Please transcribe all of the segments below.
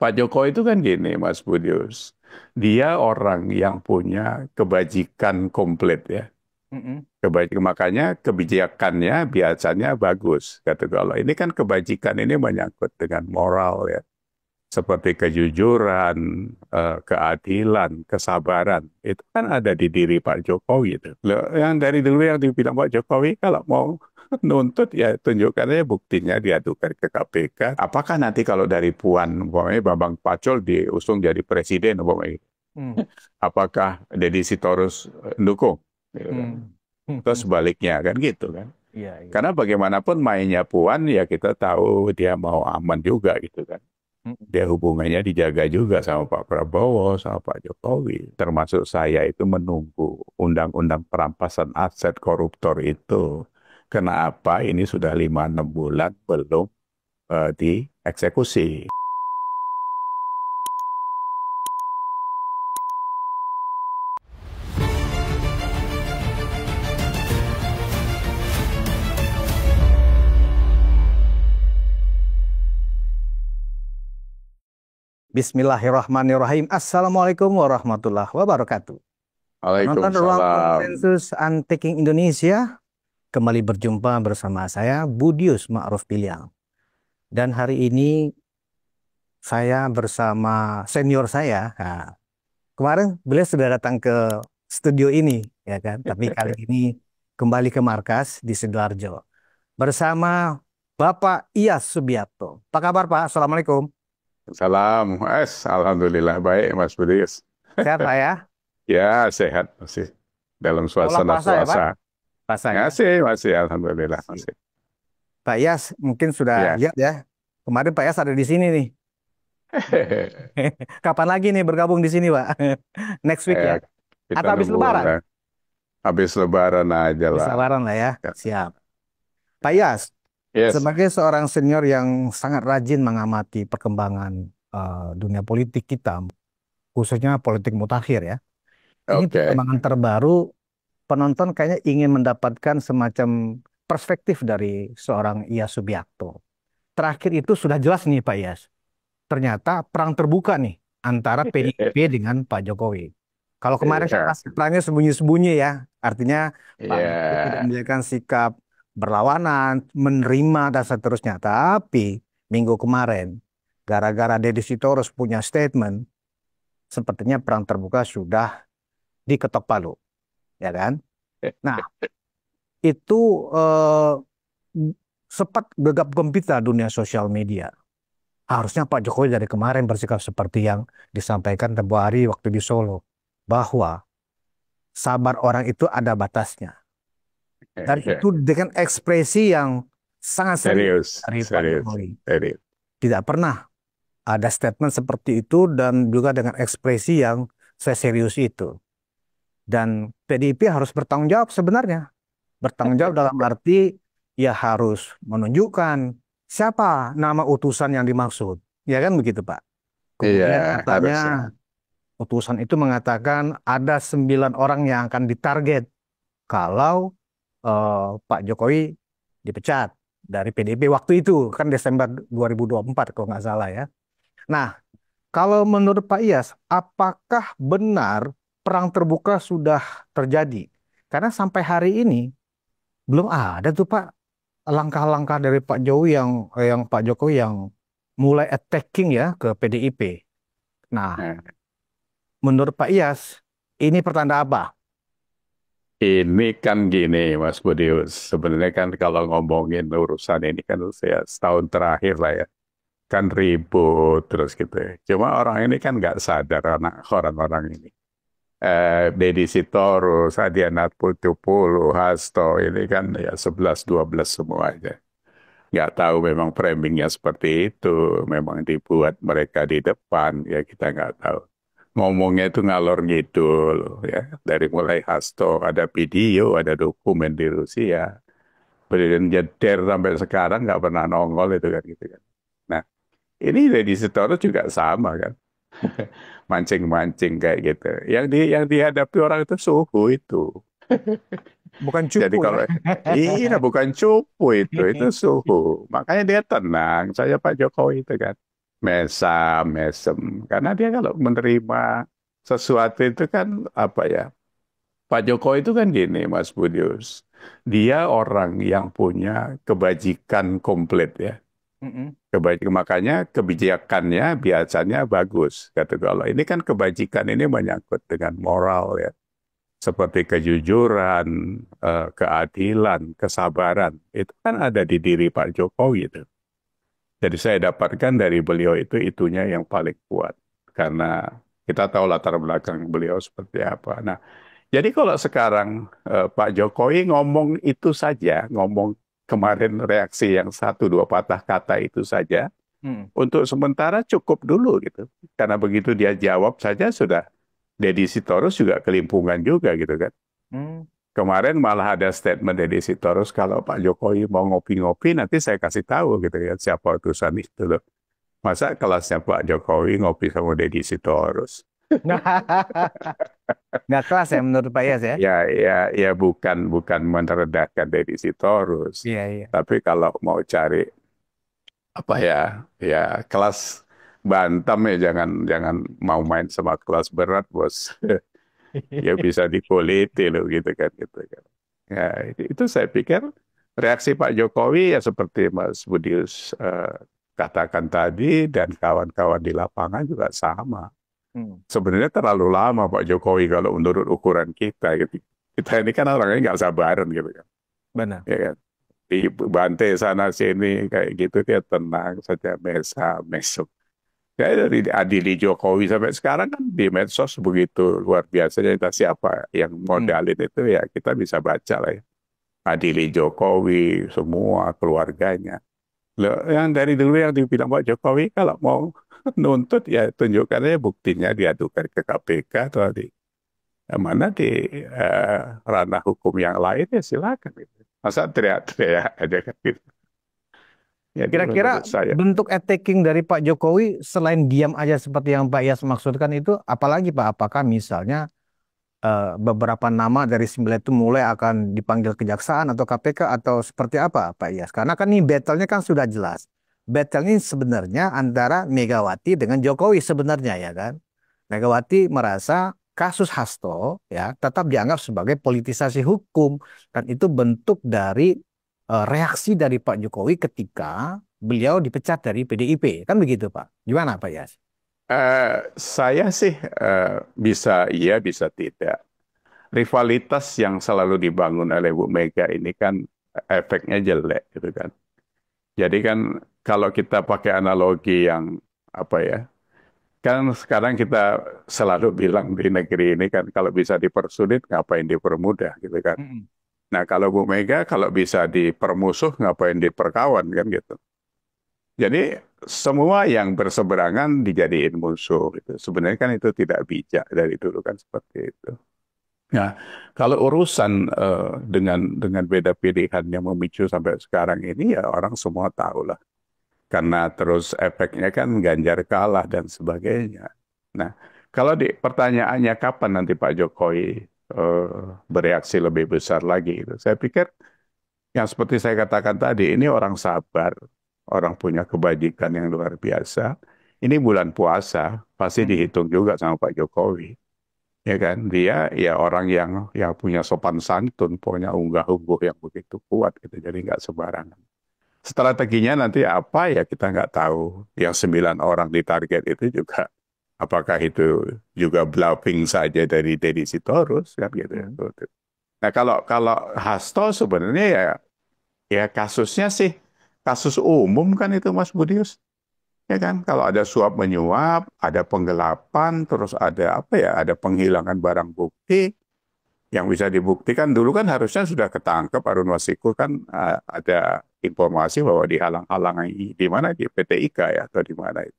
Pak Jokowi itu kan gini, Mas Budius. Dia orang yang punya kebajikan komplit ya. Mm-mm. Kebajikan, makanya kebijakannya biasanya bagus. Kata kalau ini kan kebajikan ini menyangkut dengan moral ya. Seperti kejujuran, keadilan, kesabaran. Itu kan ada di diri Pak Jokowi itu. Loh, yang dari dulu yang dibilang Pak Jokowi kalau mau nuntut ya tunjukkan aja buktinya diadukan ke KPK. Apakah nanti kalau dari Puan, umpamanya Bambang Pacul diusung jadi presiden, umpamanya, Mm. apakah Deddy Sitorus dukung? Gitu kan. Mm. Terus sebaliknya kan gitu kan. Iya, iya. Karena bagaimanapun mainnya Puan ya kita tahu dia mau aman juga gitu kan. Mm. Dia hubungannya dijaga juga sama Pak Prabowo, sama Pak Jokowi. Termasuk saya itu menunggu undang-undang perampasan aset koruptor itu. Kenapa ini sudah 5-6 bulan belum dieksekusi? Bismillahirrahmanirrahim. Assalamualaikum warahmatullahi wabarakatuh. Penonton Ruang Waalaikumsalam. Konsensus Untaking Indonesia, kembali berjumpa bersama saya Budius Ma'ruf Piliang. Dan hari ini saya bersama senior saya. Nah, kemarin beliau sudah datang ke studio ini, ya kan? Tapi kali ini kembali ke markas di Sidoarjo bersama Bapak Iyas Subiakto. Apa kabar, Pak? Assalamualaikum. Salam. Alhamdulillah baik Mas Budi. Sehat, Pak ya? Ya sehat masih dalam Sekolah suasana puasa ya, Pak? puasa. Puasa ya? Masih Alhamdulillah Sip. masih. Pak Yas mungkin sudah Ya. lihat ya. Kemarin Pak Yas ada di sini nih. Kapan lagi nih bergabung di sini, Pak? Next week Ya, ya? kita Atau habis nunggu Lebaran? lah. Habis Lebaran aja Habis lah. Lebaran lah ya. Ya. Siap. Pak Yas, Yes. sebagai seorang senior yang sangat rajin mengamati perkembangan dunia politik kita, khususnya politik mutakhir ya. Ini Oke. perkembangan terbaru, penonton kayaknya ingin mendapatkan semacam perspektif dari seorang Iyas Subiakto. Terakhir itu sudah jelas nih Pak Iyas. Ternyata perang terbuka nih antara PDIP dengan Pak Jokowi. Kalau kemarin kan Iya. masih perangnya sembunyi-sembunyi ya, artinya Pak Jokowi tidak Iya. menunjukkan sikap berlawanan, menerima dan seterusnya. Tapi minggu kemarin, gara-gara Deddy Sitorus punya statement, sepertinya perang terbuka sudah diketok palu, ya kan? Nah, itu eh, sempat gegap gempita dunia sosial media. Harusnya Pak Jokowi dari kemarin bersikap seperti yang disampaikan tempo hari waktu di Solo, bahwa sabar orang itu ada batasnya. Dan Iya. itu dengan ekspresi yang sangat serius Serius, dari Pak serius, Jokowi. serius. Tidak pernah ada statement seperti itu dan juga dengan ekspresi yang seserius itu. Dan PDIP harus bertanggung jawab sebenarnya. Bertanggung jawab dalam arti ya harus menunjukkan siapa nama utusan yang dimaksud. Ya kan begitu, Pak? Iya, Kemudian harusnya. katanya utusan itu mengatakan ada 9 orang yang akan ditarget kalau Pak Jokowi dipecat dari PDIP waktu itu kan Desember 2024 kalau nggak salah ya. Nah, kalau menurut Pak Iyas, apakah benar perang terbuka sudah terjadi? Karena sampai hari ini belum ada tuh Pak langkah-langkah dari Pak Jokowi yang Pak Jokowi yang mulai attacking ya ke PDIP. Nah, Nah, menurut Pak Iyas, ini pertanda apa? ini kan gini, Mas Budius. Sebenarnya kan kalau ngomongin urusan ini kan saya setahun terakhir lah ya. Kan ribut terus gitu ya. Cuma orang ini kan nggak sadar anak orang-orang ini. Deddy Sitorus, Adiana Putupulu, Hasto, ini kan ya 11-12 semuanya. Nggak tahu memang framingnya seperti itu. Memang dibuat mereka di depan, ya kita nggak tahu. Ngomongnya itu ngalor ngidul, ya. Dari mulai Hasto, ada video, ada dokumen di Rusia. Presiden jeder sampai sekarang nggak pernah nongol itu kan gitu kan. Nah, ini Deddy Sitorus juga sama kan. Mancing-mancing kayak gitu. Yang dihadapi orang itu suhu itu. Bukan Jadi cupu ya. kalau iya bukan cupu itu suhu. Makanya dia tenang. Saya Pak Jokowi itu kan. mesem. Karena dia kalau menerima sesuatu itu kan apa ya? Pak Jokowi itu kan gini, Mas Budius. Dia orang yang punya kebajikan komplit ya. Mm-mm. Kebajikan, makanya kebijakannya biasanya bagus. Kata kalau ini kan kebajikan ini menyangkut dengan moral ya. Seperti kejujuran, keadilan, kesabaran. Itu kan ada di diri Pak Jokowi itu. Jadi saya dapatkan dari beliau itu itunya yang paling kuat. Karena kita tahu latar belakang beliau seperti apa. Nah, jadi kalau sekarang Pak Jokowi ngomong itu saja, ngomong kemarin reaksi yang satu dua patah kata itu saja, Mm. untuk sementara cukup dulu gitu. Karena begitu dia jawab saja sudah Deddy Sitorus juga kelimpungan juga gitu kan. Mm. Kemarin malah ada statement Deddy Sitorus kalau Pak Jokowi mau ngopi-ngopi nanti saya kasih tahu gitu ya siapa utusan itu loh. Masa kelasnya Pak Jokowi ngopi sama Deddy Sitorus? Nggak kelas ya menurut Pak Yas ya? Ya bukan bukan merendahkan Deddy Sitorus. Iya, iya. Tapi kalau mau cari apa ya ya kelas bantam ya jangan jangan mau main sama kelas berat bos. Ya bisa dikuliti loh gitu kan. Ya, itu saya pikir reaksi Pak Jokowi ya seperti Mas Budius katakan tadi dan kawan-kawan di lapangan juga sama. Hmm. Sebenarnya terlalu lama Pak Jokowi kalau menurut ukuran kita gitu. Kita ini kan orangnya nggak sabaran gitu kan. Benar. Ya kan? Dibantai sana sini kayak gitu dia tenang saja mesum. Ya dari adili Jokowi sampai sekarang kan di medsos begitu luar biasanya entah siapa yang Hmm. modalin itu ya kita bisa baca lah ya. Adili Jokowi semua keluarganya. Loh, yang dari dulu yang dibilang Pak Jokowi kalau mau nuntut ya tunjukkan aja buktinya diadukan ke KPK atau di mana di ranah hukum yang lain ya silakan gitu. Masa teriak-teriak aja kan gitu. Jadi Kira-kira menurut saya bentuk attacking dari Pak Jokowi selain diam aja seperti yang Pak Yas maksudkan itu, apalagi Pak? Apakah misalnya beberapa nama dari 9 itu mulai akan dipanggil kejaksaan atau KPK atau seperti apa Pak Yas? Karena kan ini battle-nya kan sudah jelas. Battle ini sebenarnya antara Megawati dengan Jokowi sebenarnya ya kan. Megawati merasa kasus Hasto ya tetap dianggap sebagai politisasi hukum dan itu bentuk dari reaksi dari Pak Jokowi ketika beliau dipecat dari PDIP. Kan begitu Pak. Gimana Pak Yas? saya sih bisa iya bisa tidak. Rivalitas yang selalu dibangun oleh Bu Mega ini kan efeknya jelek gitu kan. Jadi kan kalau kita pakai analogi yang apa ya, kan sekarang kita selalu bilang di negeri ini kan kalau bisa dipersulit ngapain dipermudah gitu kan. Mm-mm. Nah kalau Bu Mega kalau bisa dipermusuh ngapain diperkawan kan gitu. Jadi semua yang berseberangan dijadiin musuh gitu. Sebenarnya kan itu tidak bijak dari dulu kan seperti itu. Nah, kalau urusan dengan beda pilihan yang memicu sampai sekarang ini ya orang semua tahu lah. Karena terus efeknya kan Ganjar kalah dan sebagainya. Nah, kalau di pertanyaannya kapan nanti Pak Jokowi bereaksi lebih besar lagi itu, saya pikir yang seperti saya katakan tadi, ini orang sabar, orang punya kebajikan yang luar biasa. Ini bulan puasa, pasti Mm-mm. dihitung juga sama Pak Jokowi. Ya kan, dia ya orang yang punya sopan santun, punya unggah-ungguh yang begitu kuat gitu, jadi nggak sembarangan. Strateginya nanti apa ya kita nggak tahu. Yang 9 orang ditarget itu juga apakah itu juga bluffing saja dari Deddy Sitorus kan gitu ya. Mm. Nah kalau kalau Hasto sebenarnya ya kasusnya sih kasus umum kan itu Mas Budius. Ya kan kalau ada suap menyuap, ada penggelapan, terus ada apa ya, ada penghilangan barang bukti yang bisa dibuktikan dulu kan harusnya sudah ketangkep Harun Masiku kan ada informasi bahwa dihalang-halangi di mana di PT IKA ya atau di mana itu.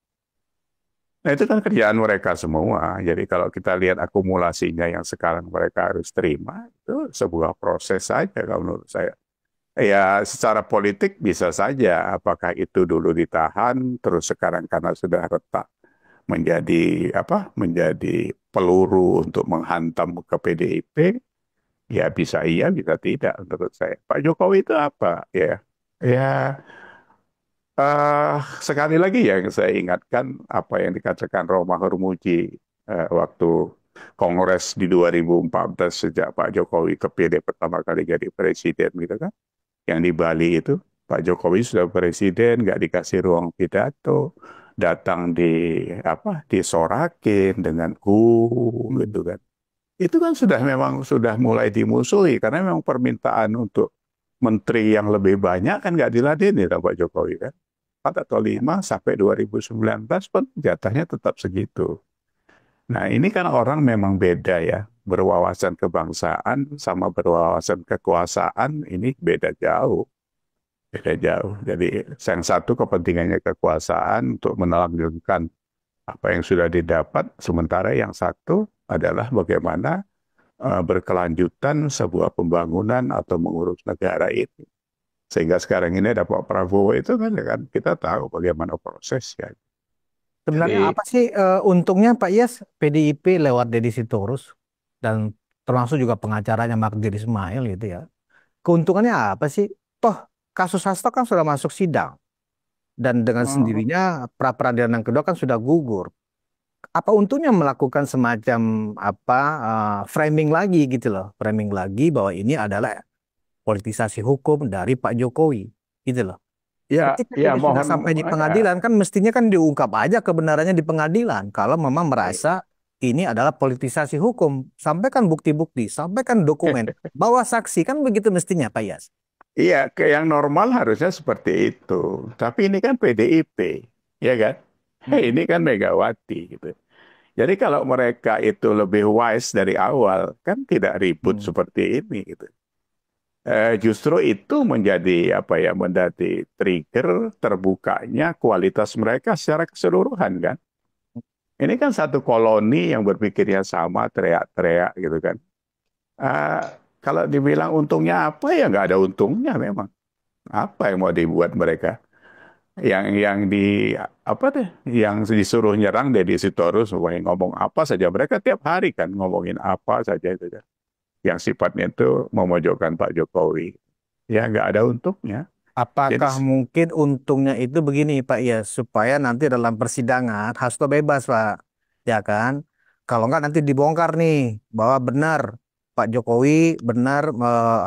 Nah itu kan kerjaan mereka semua. Jadi kalau kita lihat akumulasinya yang sekarang mereka harus terima itu sebuah proses saja kalau menurut saya. Ya secara politik bisa saja apakah itu dulu ditahan terus sekarang karena sudah retak menjadi apa? Menjadi peluru untuk menghantam ke PDIP. Ya bisa iya, bisa tidak menurut saya. Pak Jokowi itu apa? Ya, ya Sekali lagi yang saya ingatkan apa yang dikatakan Roma Hurmuji waktu Kongres di 2014 sejak Pak Jokowi kepilih pertama kali jadi presiden gitu kan. Yang di Bali itu Pak Jokowi sudah presiden, nggak dikasih ruang pidato, datang disorakin dengan Hmm. gitu kan. Itu kan sudah memang sudah mulai dimusuhi karena memang permintaan untuk menteri yang lebih banyak kan nggak diladeni sama Pak Jokowi kan. 4 atau 5 sampai 2019 pun jatahnya tetap segitu. Nah ini kan orang memang beda ya. Berwawasan kebangsaan sama berwawasan kekuasaan ini beda jauh. Beda jauh. Jadi yang satu kepentingannya kekuasaan untuk melanjutkan apa yang sudah didapat, sementara yang satu adalah bagaimana berkelanjutan sebuah pembangunan atau mengurus negara ini. Sehingga sekarang ini ada Pak Prabowo itu kan kita tahu bagaimana prosesnya. Sebenarnya Jadi apa sih untungnya Pak Yes PDIP lewat Deddy Sitorus dan termasuk juga pengacaranya Magdir Ismail gitu ya. Keuntungannya apa sih? Toh kasus Hasto kan sudah masuk sidang dan dengan eh, sendirinya pra peradilan yang kedua kan sudah gugur. Apa untungnya melakukan semacam apa framing lagi gitu loh, framing lagi bahwa ini adalah politisasi hukum dari Pak Jokowi gitu loh. ya Ketika ya ini sudah mohon sampai di ya, pengadilan, kan mestinya kan diungkap aja kebenarannya di pengadilan. Kalau memang merasa eh, ini adalah politisasi hukum, sampaikan bukti-bukti, sampaikan dokumen, bawa saksi, kan begitu mestinya, Pak Yas. iya ke yang normal harusnya seperti itu. Tapi ini kan PDIP, ya kan? Mm-mm. Ini kan Megawati gitu. Jadi kalau mereka itu lebih wise dari awal, kan tidak ribut Hmm. seperti ini gitu. Justru itu menjadi apa ya, menjadi trigger terbukanya kualitas mereka secara keseluruhan kan. Ini kan satu koloni yang berpikirnya sama, teriak-teriak gitu kan. Eh, Kalau dibilang untungnya apa ya nggak ada untungnya memang. Apa yang mau dibuat mereka? Yang di apa deh? Yang disuruh nyerang Deddy Sitorus, supaya ngomong apa saja mereka tiap hari kan ngomongin apa saja itu kan. Yang sifatnya itu memojokkan Pak Jokowi. Ya nggak ada untungnya. Jadi Apakah mungkin untungnya itu begini, Pak Yas, supaya nanti dalam persidangan Hasto bebas, Pak, ya kan? Kalau nggak nanti dibongkar nih bahwa benar Pak Jokowi benar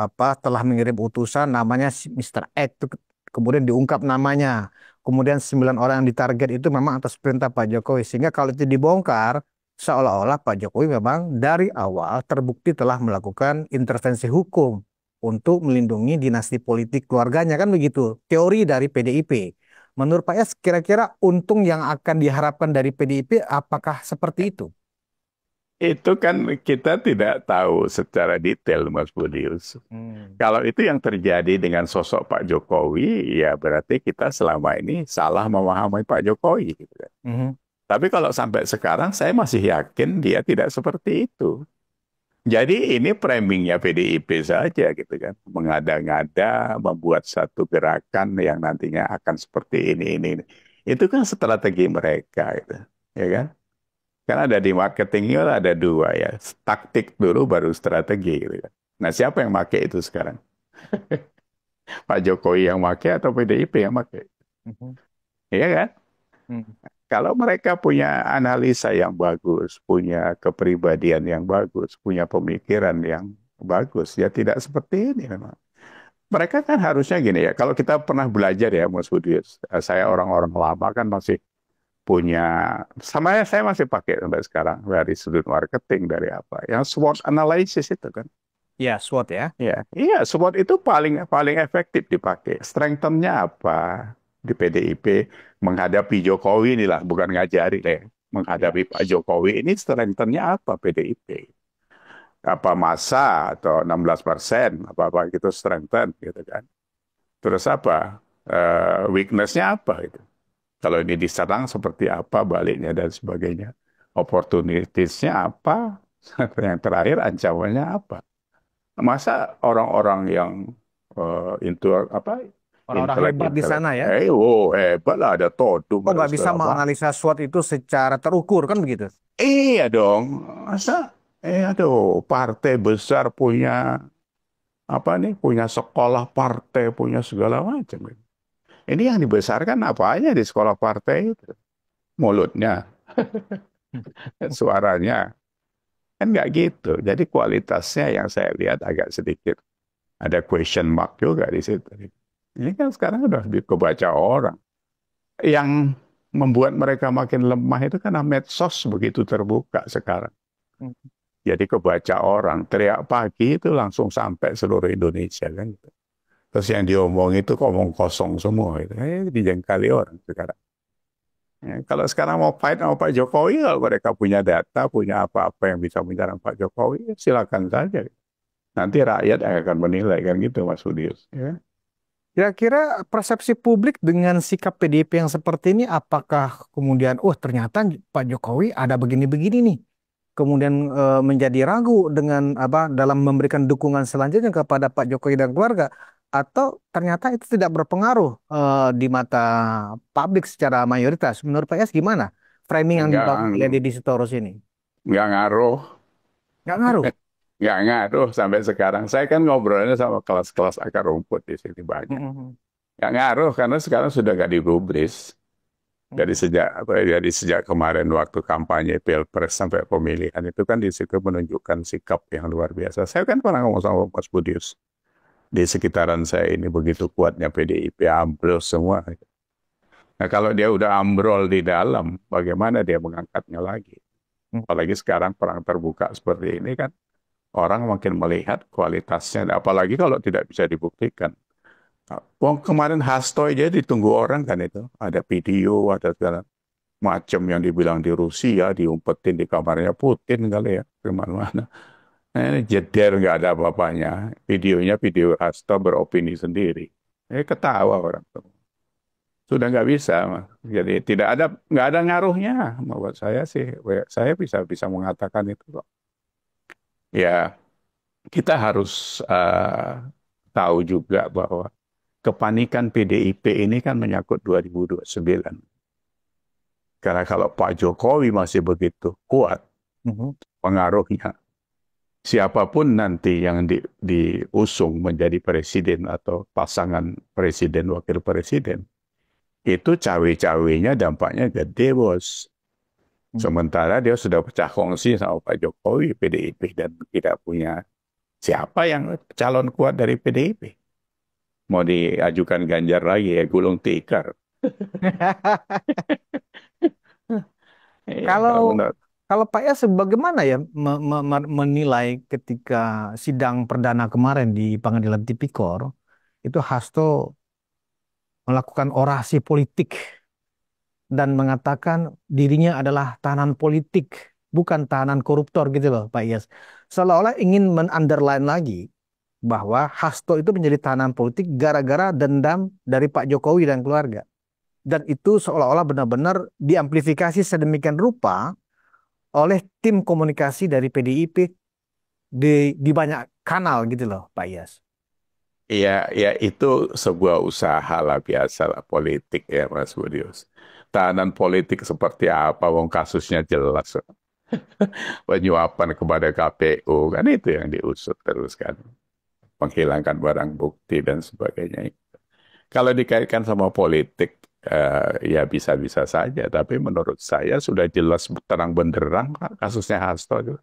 apa telah mengirim utusan namanya si Mr. X, kemudian diungkap namanya. Kemudian 9 orang yang ditarget itu memang atas perintah Pak Jokowi. Sehingga kalau itu dibongkar, seolah-olah Pak Jokowi memang dari awal terbukti telah melakukan intervensi hukum untuk melindungi dinasti politik keluarganya, kan begitu teori dari PDIP. Menurut Pak Yas, kira-kira untung yang akan diharapkan dari PDIP apakah seperti itu? itu kan kita tidak tahu secara detail Mas Budius. Hmm. Kalau itu yang terjadi dengan sosok Pak Jokowi, ya berarti kita selama ini salah memahami Pak Jokowi, gitu kan. Mhm. Tapi kalau sampai sekarang saya masih yakin dia tidak seperti itu. Jadi ini framingnya PDIP saja gitu kan. Mengada-ngada, membuat satu gerakan yang nantinya akan seperti ini. Itu kan strategi mereka itu. Ya kan? Kan ada di marketing itu ada dua ya. Taktik dulu baru strategi gitu kan. Nah siapa yang pakai itu sekarang? Pak Jokowi yang pakai atau PDIP yang pakai? Mhm. Iya kan? Mhm. Kalau mereka punya analisa yang bagus, punya kepribadian yang bagus, punya pemikiran yang bagus, ya tidak seperti ini memang. Mereka kan harusnya gini ya, kalau kita pernah belajar ya Mas Budi, saya orang-orang lama kan masih punya, sama saya masih pakai sampai sekarang, dari sudut marketing, dari apa, yang SWOT analysis itu kan. Ya, SWOT ya. Ya, iya, SWOT itu paling paling efektif dipakai. Strengthen-nya apa di PDIP menghadapi Jokowi inilah, bukan ngajari deh. Ya. Menghadapi Pak Jokowi ini strengthen-nya apa PDIP? Apa masa atau 16%, apa-apa gitu strengthen gitu kan. Terus apa? Weakness-nya apa gitu. Kalau ini diserang seperti apa baliknya dan sebagainya. Opportunities-nya apa? Yang terakhir ancamannya apa? Masa orang-orang yang into apa Orang-orang intelek hebat di intelek, sana ya. hebat lah ada todung Oh, ada nggak bisa segala macam. menganalisa SWOT itu secara terukur, kan begitu? Iya dong, masa aduh partai besar punya apa nih punya sekolah partai punya segala macam. Ini yang dibesarkan apanya di sekolah partai itu? Mulutnya, suaranya. Kan nggak gitu. Jadi kualitasnya yang saya lihat agak sedikit ada question mark juga di situ. Ini kan sekarang udah kebaca orang. Yang membuat mereka makin lemah itu karena medsos begitu terbuka sekarang. Jadi kebaca orang, teriak pagi itu langsung sampai seluruh Indonesia kan gitu. Terus yang diomong itu omong kosong semua itu. Dijengkali orang sekarang. Ya, kalau sekarang mau fight sama Pak Jokowi, kalau mereka punya data, punya apa-apa yang bisa menyerang Pak Jokowi, ya silakan saja. Nanti rakyat yang akan menilai kan gitu, Mas Budius. Ya. Kira-kira persepsi publik dengan sikap PDIP yang seperti ini, apakah kemudian, oh ternyata Pak Jokowi ada begini-begini nih, kemudian menjadi ragu dengan apa dalam memberikan dukungan selanjutnya kepada Pak Jokowi dan keluarga, atau ternyata itu tidak berpengaruh di mata publik secara mayoritas? Menurut Pak Yas gimana framing yang Enggak, dibangun oleh Deddy Sitorus ini? enggak ngaruh. Nggak ngaruh. Enggak ngaruh sampai sekarang. Saya kan ngobrolnya sama kelas-kelas akar rumput di sini banyak. Mm-mm. Enggak ngaruh karena sekarang sudah nggak digubris. Dari Mm-mm. sejak apa ya, dari sejak kemarin waktu kampanye Pilpres sampai pemilihan itu kan di situ menunjukkan sikap yang luar biasa. Saya kan pernah ngomong sama Mas Budius di sekitaran saya ini begitu kuatnya PDIP ambrol semua. Nah kalau dia udah ambrol di dalam, bagaimana dia mengangkatnya lagi? Apalagi sekarang perang terbuka seperti ini kan orang makin melihat kualitasnya. Apalagi kalau tidak bisa dibuktikan. Wong kemarin Hasto aja ditunggu orang kan itu. Ada video, ada segala macam yang dibilang di Rusia, diumpetin di kamarnya Putin kali ya, kemana-mana. Nah, ini jeder nggak ada apa-apanya. Videonya video Hasto beropini sendiri. Ketawa orang tuh. Sudah nggak bisa, Mas. Jadi nggak ada ngaruhnya. Buat saya sih, saya bisa bisa mengatakan itu kok. Ya, kita harus tahu juga bahwa kepanikan PDIP ini kan menyangkut 2029. Karena kalau Pak Jokowi masih begitu kuat Mhm. pengaruhnya, siapapun nanti yang diusung menjadi presiden atau pasangan presiden wakil presiden, itu cawe-cawenya dampaknya gede, bos. Sementara dia sudah pecah kongsi sama Pak Jokowi, PDIP, dan tidak punya siapa yang calon kuat dari PDIP. Mau diajukan Ganjar lagi ya, gulung tikar. Iya, Kalau kalau menurut kalau Pak Yas bagaimana ya menilai ketika sidang perdana kemarin di Pengadilan Tipikor itu Hasto melakukan orasi politik dan mengatakan dirinya adalah tahanan politik bukan tahanan koruptor gitu loh Pak Yas. Seolah-olah ingin men-underline lagi bahwa Hasto itu menjadi tahanan politik gara-gara dendam dari Pak Jokowi dan keluarga. Dan itu seolah-olah benar-benar diamplifikasi sedemikian rupa oleh tim komunikasi dari PDIP di banyak kanal gitu loh, Pak Iyas. ya, ya itu sebuah usaha lah biasa lah politik ya Mas Budius. Tahanan politik seperti apa? Wong kasusnya jelas. Penyuapan kepada KPU kan itu yang diusut terus kan. Menghilangkan barang bukti dan sebagainya. Kalau dikaitkan sama politik, ya bisa-bisa saja. Tapi menurut saya sudah jelas terang benderang Pak, kasusnya Hasto itu.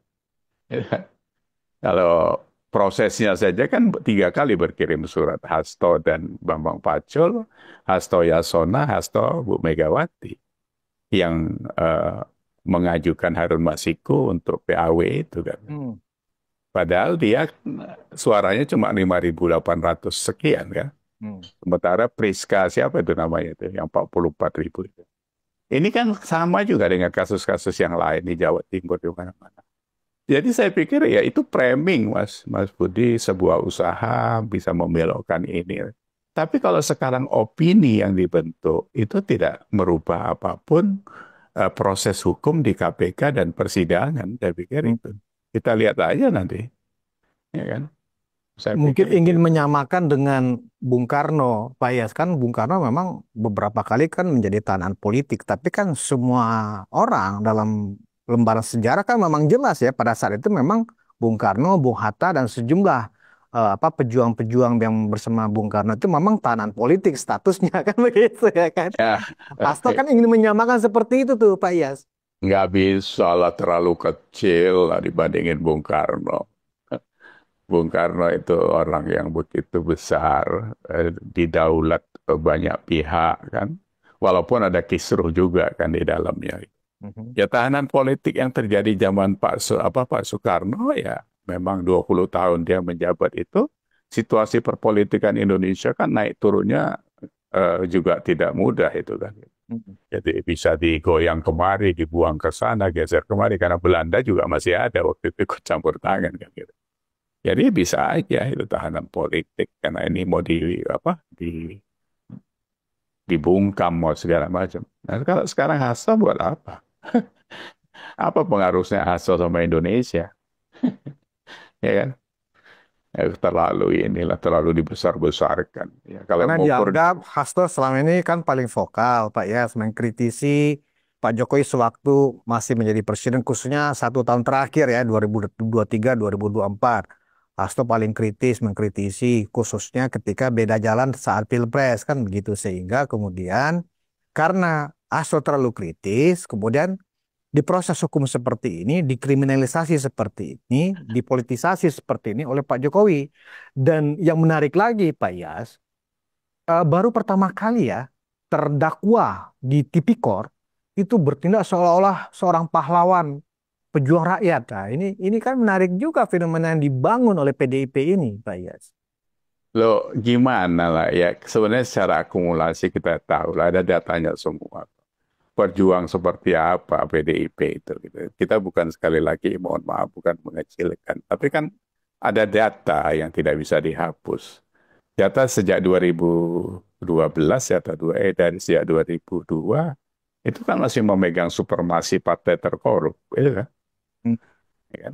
Kalau prosesnya saja kan 3 kali berkirim surat Hasto dan Bambang Pacul, Hasto Yasona, Hasto Bu Megawati yang mengajukan Harun Masiku untuk PAW itu kan. Hmm. Padahal dia suaranya cuma 5.800 sekian kan. Hmm. Sementara Priska siapa itu namanya itu yang 44.000 itu. Ini kan sama juga dengan kasus-kasus yang lain di Jawa Timur di mana-mana. Jadi saya pikir ya itu framing Mas Budi sebuah usaha bisa membelokkan ini. Tapi kalau sekarang opini yang dibentuk itu tidak merubah apapun proses hukum di KPK dan persidangan. Saya pikir Hmm. itu. Kita lihat aja nanti, ya kan? Saya Mungkin pikir ingin itu. menyamakan dengan Bung Karno, Pak Iyas kan Bung Karno memang beberapa kali kan menjadi tahanan politik, tapi kan semua orang dalam lembaran sejarah kan memang jelas ya pada saat itu memang Bung Karno, Bung Hatta dan sejumlah pejuang-pejuang yang bersama Bung Karno itu memang tahanan politik statusnya kan begitu ya kan. Ya, Hasto kan ingin menyamakan seperti itu tuh Pak Yas. nggak bisa lah terlalu kecil lah dibandingin Bung Karno. Bung Karno itu orang yang begitu besar, didaulat banyak pihak kan. Walaupun ada kisruh juga kan di dalamnya. Mhm. Ya tahanan politik yang terjadi zaman Pak Soekarno ya memang 20 tahun dia menjabat itu situasi perpolitikan Indonesia kan naik turunnya juga tidak mudah itu kan. Mhm. Jadi bisa digoyang kemari, dibuang ke sana, geser kemari karena Belanda juga masih ada waktu itu ikut campur tangan kan gitu. Jadi bisa aja itu tahanan politik karena ini mau dibungkam mau segala macam. Nah kalau sekarang Hasto buat apa? Apa pengaruhnya Hasto sama Indonesia? Ya kan? Terlalu dibesar-besarkan. Ya, kalau Karena ngukur, dianggap Hasto selama ini kan paling vokal Pak Yas mengkritisi Pak Jokowi sewaktu masih menjadi presiden khususnya 1 tahun terakhir ya 2023 2024. Hasto paling kritis mengkritisi khususnya ketika beda jalan saat Pilpres kan begitu sehingga kemudian karena Hasto terlalu kritis kemudian di proses hukum seperti ini, dikriminalisasi seperti ini, dipolitisasi seperti ini oleh Pak Jokowi. Dan yang menarik lagi, Pak Yas, baru pertama kali ya terdakwa di Tipikor itu bertindak seolah-olah seorang pahlawan pejuang rakyat. Nah, ini kan menarik juga fenomena yang dibangun oleh PDIP ini, Pak Yas. lo gimana lah ya, sebenarnya secara akumulasi kita tahu lah, ada datanya semua. Perjuang seperti apa PDIP itu. Gitu. Kita bukan sekali lagi, mohon maaf, bukan mengecilkan. Tapi kan ada data yang tidak bisa dihapus. Data sejak 2012 ya, dari sejak 2002 itu kan masih memegang supremasi partai terkorup, itu kan? Hmm. Ya kan?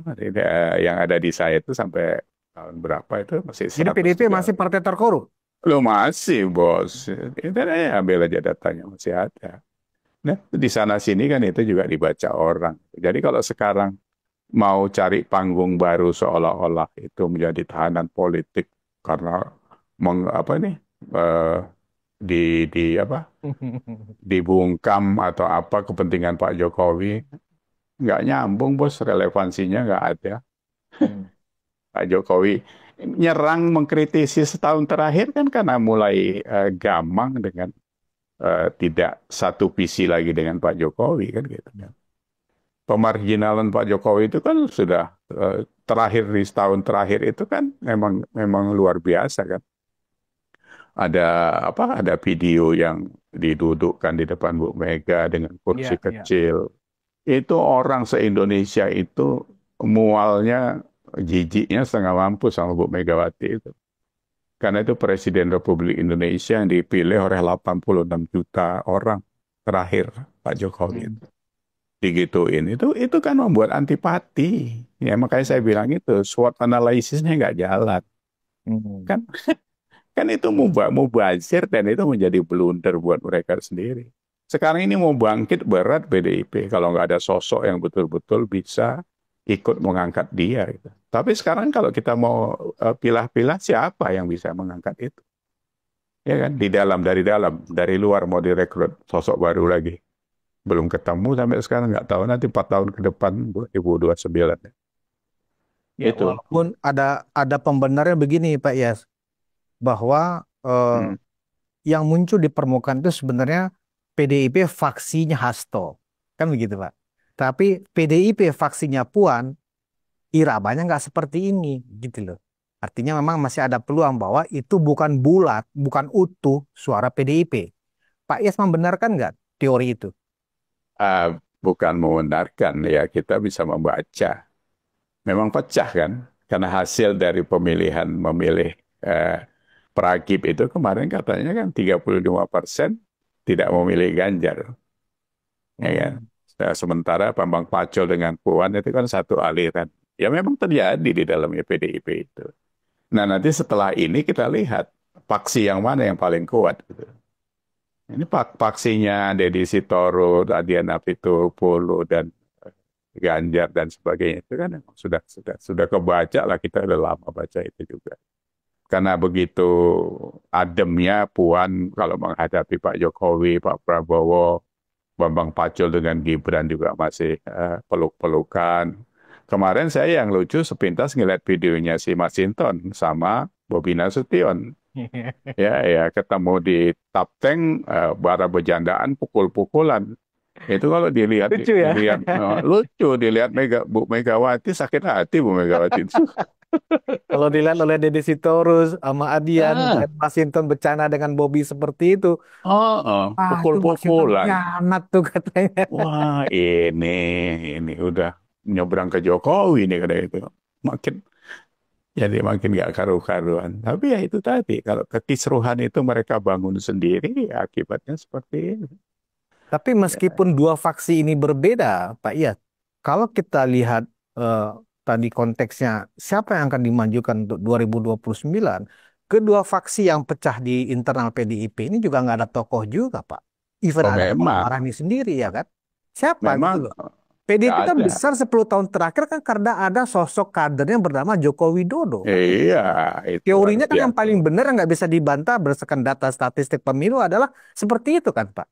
Yang ada di saya itu sampai tahun berapa itu masih Jadi PDIP 103. masih partai terkorup. Lo masih bos, itu ya ambil aja datanya masih ada. Nah, di sana sini kan itu juga dibaca orang. Jadi kalau sekarang mau cari panggung baru seolah-olah itu menjadi tahanan politik karena apa ini eh, di apa dibungkam atau apa kepentingan Pak Jokowi, nggak nyambung bos, relevansinya nggak ada. Hmm. Pak Jokowi nyerang mengkritisi setahun terakhir kan karena mulai gamang dengan tidak satu visi lagi dengan Pak Jokowi kan gitu kan. Pemarginalan Pak Jokowi itu kan sudah terakhir di setahun terakhir itu kan memang memang luar biasa kan. Ada ada video yang didudukkan di depan Bu Mega dengan kursi Iya, iya. kecil. Itu orang se-Indonesia itu mualnya jijiknya setengah mampu sama Bu Megawati itu. Karena itu Presiden Republik Indonesia yang dipilih oleh 86 juta orang terakhir Pak Jokowi Hmm. itu. Digituin itu kan membuat antipati. Ya makanya saya bilang itu SWOT analisisnya nggak jalan. Hmm. Kan kan itu mubazir dan itu menjadi blunder buat mereka sendiri. Sekarang ini mau bangkit berat PDIP kalau nggak ada sosok yang betul-betul bisa ikut mengangkat dia gitu. Tapi sekarang kalau kita mau pilah-pilah siapa yang bisa mengangkat itu? Ya kan dari luar mau direkrut sosok baru lagi. Belum ketemu sampai sekarang, nggak tahu nanti 4 tahun ke depan 2029. Ya, Itu. walaupun ada pembenaran begini Pak Yas, bahwa Hmm. yang muncul di permukaan itu sebenarnya PDIP faksinya Hasto. Kan begitu, Pak. Tapi PDIP faksinya Puan, irabanya nggak seperti ini, gitu loh. Artinya memang masih ada peluang bahwa itu bukan bulat, bukan utuh suara PDIP. Pak Yas membenarkan nggak teori itu? Bukan membenarkan ya, kita bisa membaca. Memang pecah kan, karena hasil dari pemilihan memilih eh, Pragib itu kemarin katanya kan 35% tidak memilih Ganjar. Ya kan? Hmm. Nah, sementara Bambang Pacul dengan Puan itu kan satu aliran. Ya memang terjadi di dalamnya PDIP itu. Nah nanti setelah ini kita lihat paksi yang mana yang paling kuat. Gitu. Ini paksinya Deddy Sitorus, Adian Apitupulu, dan Ganjar dan sebagainya itu kan emang sudah kebaca lah, kita udah lama baca itu juga. Karena begitu ademnya Puan kalau menghadapi Pak Jokowi, Pak Prabowo, Bambang Pacul dengan Gibran juga masih peluk-pelukan. Kemarin saya yang lucu sepintas ngeliat videonya si Mas Hinton sama Bobi Nasution. Ya, ya ketemu di Tapteng, bara berjandaan, pukul-pukulan. Itu kalau dilihat, Lucu ya. lucu, dilihat Bu Megawati sakit hati Bu Megawati itu. Kalau dilihat oleh Deddy Sitorus sama Adian, Ah, ngeliat Mas Hinton bercanda dengan Bobby seperti itu, ah itu Mas Hinton pukul-pukulan. khianat tuh katanya. Wah, ini udah nyebrang ke Jokowi nih kada itu. Makin jadi makin gak karu-karuan. Tapi ya itu tadi, kalau kekisruhan itu mereka bangun sendiri, ya akibatnya seperti ini. Tapi Ya, meskipun dua faksi ini berbeda, Pak Iyad, kalau kita lihat eh, tadi konteksnya siapa yang akan dimajukan untuk 2029, kedua faksi yang pecah di internal PDIP ini juga nggak ada tokoh juga, Pak. Even oh ada Puan memang, Maharani sendiri ya kan? Siapa gitu memang loh. PDIP nggak kan ada. besar 10 tahun terakhir kan karena ada sosok kadernya bernama Joko Widodo kan. Iya, itu harus Teorinya kan yang paling diakui. benar yang nggak bisa dibantah berdasarkan data statistik pemilu adalah seperti itu kan, Pak.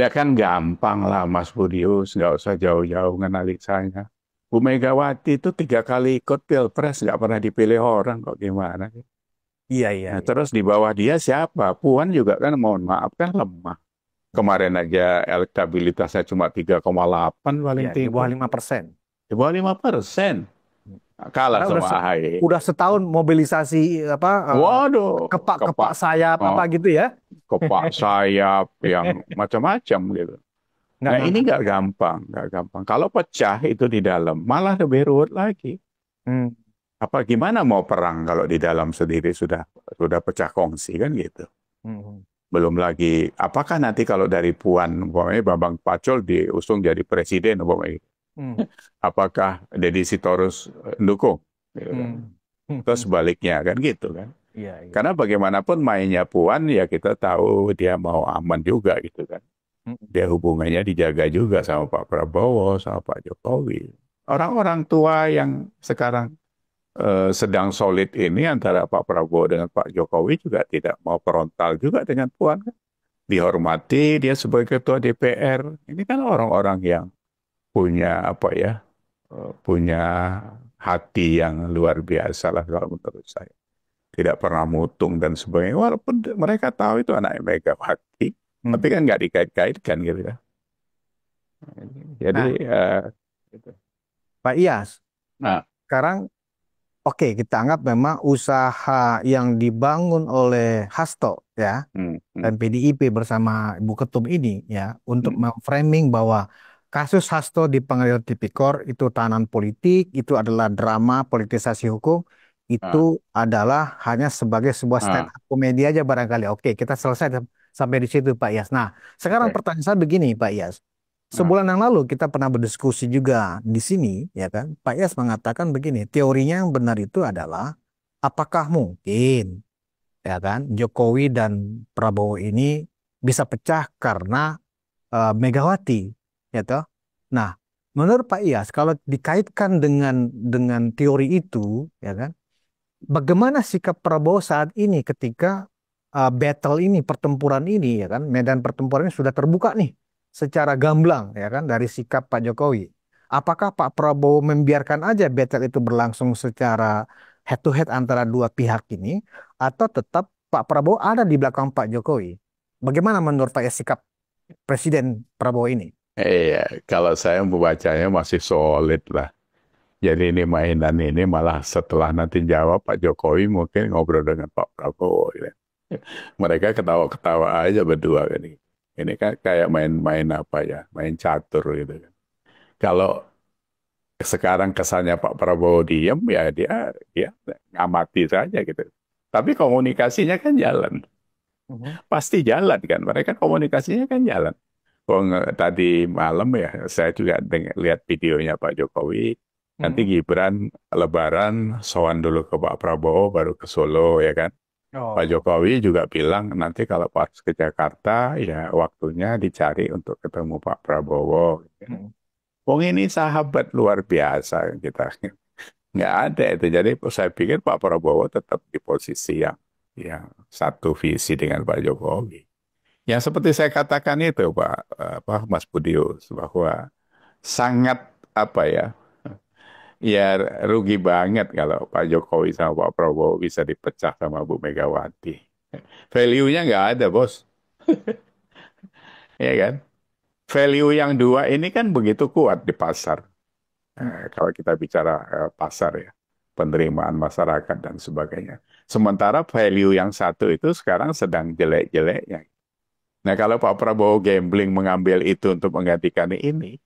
Ya kan gampang lah Mas Budius, nggak usah jauh-jauh nganalisanya. Bu Megawati itu 3 kali ikut pilpres, nggak pernah dipilih orang kok gimana. Iya, iya, Nah, iya. terus di bawah dia siapa? Puan juga kan mohon maaf kan lemah. Kemarin aja elektabilitasnya cuma 3,8 paling Ya, di tinggi. bawah 5%. Di bawah 5%. Kalah Karena sama AHY. udah setahun mobilisasi apa Waduh, kepak-kepak kepak, sayap apa oh, gitu ya. kepak sayap yang macam-macam gitu. Nah ini Nggak. nggak gampang, nggak gampang. Kalau pecah itu di dalam, malah lebih ruwet lagi. Hmm, Apa gimana mau perang kalau di dalam sendiri sudah pecah kongsi kan gitu. hmm, Belum lagi, apakah nanti kalau dari Puan, umpamanya Bambang Pacul diusung jadi presiden, umpamanya, hmm, apakah Deddy Sitorus dukung? Gitu kan. hmm, Terus hmm. sebaliknya kan gitu kan. Iya, iya. Karena bagaimanapun mainnya Puan ya kita tahu dia mau aman juga gitu kan. Hmm, Dia hubungannya dijaga juga sama Pak Prabowo, sama Pak Jokowi. Orang-orang tua yang sekarang sedang solid ini antara Pak Prabowo dengan Pak Jokowi juga tidak mau frontal juga dengan Puan kan. Dihormati dia sebagai ketua DPR. Ini kan orang-orang yang punya apa ya, punya hati yang luar biasa lah kalau menurut saya. Tidak pernah mutung dan sebagainya. Walaupun mereka tahu itu anak Megawati, hmm. tapi kan nggak dikait-kaitkan gitu kan. Jadi Nah, gitu. Pak Iyas, Nah, sekarang oke kita anggap memang usaha yang dibangun oleh Hasto ya hmm, hmm, dan PDIP bersama Ibu Ketum ini ya untuk hmm, memframing bahwa kasus Hasto di Pengadilan Tipikor itu tahanan politik, itu adalah drama politisasi hukum, ah, itu adalah hanya sebagai sebuah stand ah, up komedi aja barangkali. Oke, kita selesai sampai di situ Pak Yas. Nah, sekarang oke. pertanyaan saya begini Pak Yas. Ah, Sebulan yang lalu kita pernah berdiskusi juga di sini, ya kan? Pak Yas mengatakan begini, teorinya yang benar itu adalah apakah mungkin ya kan Jokowi dan Prabowo ini bisa pecah karena Megawati ya toh. Nah, menurut Pak Iyas kalau dikaitkan dengan teori itu ya kan bagaimana sikap Prabowo saat ini ketika battle ini pertempuran ini ya kan medan pertempuran ini sudah terbuka nih secara gamblang ya kan dari sikap Pak Jokowi. Apakah Pak Prabowo membiarkan aja battle itu berlangsung secara head to head antara dua pihak ini atau tetap Pak Prabowo ada di belakang Pak Jokowi? Bagaimana menurut Pak ya sikap Presiden Prabowo ini? iya, kalau saya membacanya masih solid lah. Jadi ini mainan ini malah setelah nanti jawab Pak Jokowi mungkin ngobrol dengan Pak Prabowo. Gitu. Mereka ketawa-ketawa aja berdua kan. Ini kan kayak main-main apa ya, main catur gitu kan. Kalau sekarang kesannya Pak Prabowo diem ya dia ngamati saja gitu. Tapi komunikasinya kan jalan. Mhm. Pasti jalan kan. Mereka komunikasinya kan jalan. Tadi malam ya saya juga lihat videonya Pak Jokowi. Nanti Mhm. Gibran Lebaran sowan dulu ke Pak Prabowo baru ke Solo ya kan. Pak Oh. Jokowi juga bilang nanti kalau pas ke Jakarta ya waktunya dicari untuk ketemu Pak Prabowo. Mhm. Wong ini sahabat luar biasa kita. Nggak ada itu. Jadi saya pikir Pak Prabowo tetap di posisi yang satu visi dengan Pak Jokowi. Yang seperti saya katakan itu Mas Budius, bahwa sangat apa ya rugi banget kalau Pak Jokowi sama Pak Prabowo bisa dipecah sama Bu Megawati. Value-nya nggak ada, bos. Ya kan? Value yang dua ini kan begitu kuat di pasar. Kalau kita bicara pasar ya, penerimaan masyarakat dan sebagainya. Sementara value yang satu itu sekarang sedang jelek-jeleknya. Nah, kalau Pak Prabowo gambling mengambil itu untuk menggantikan ini,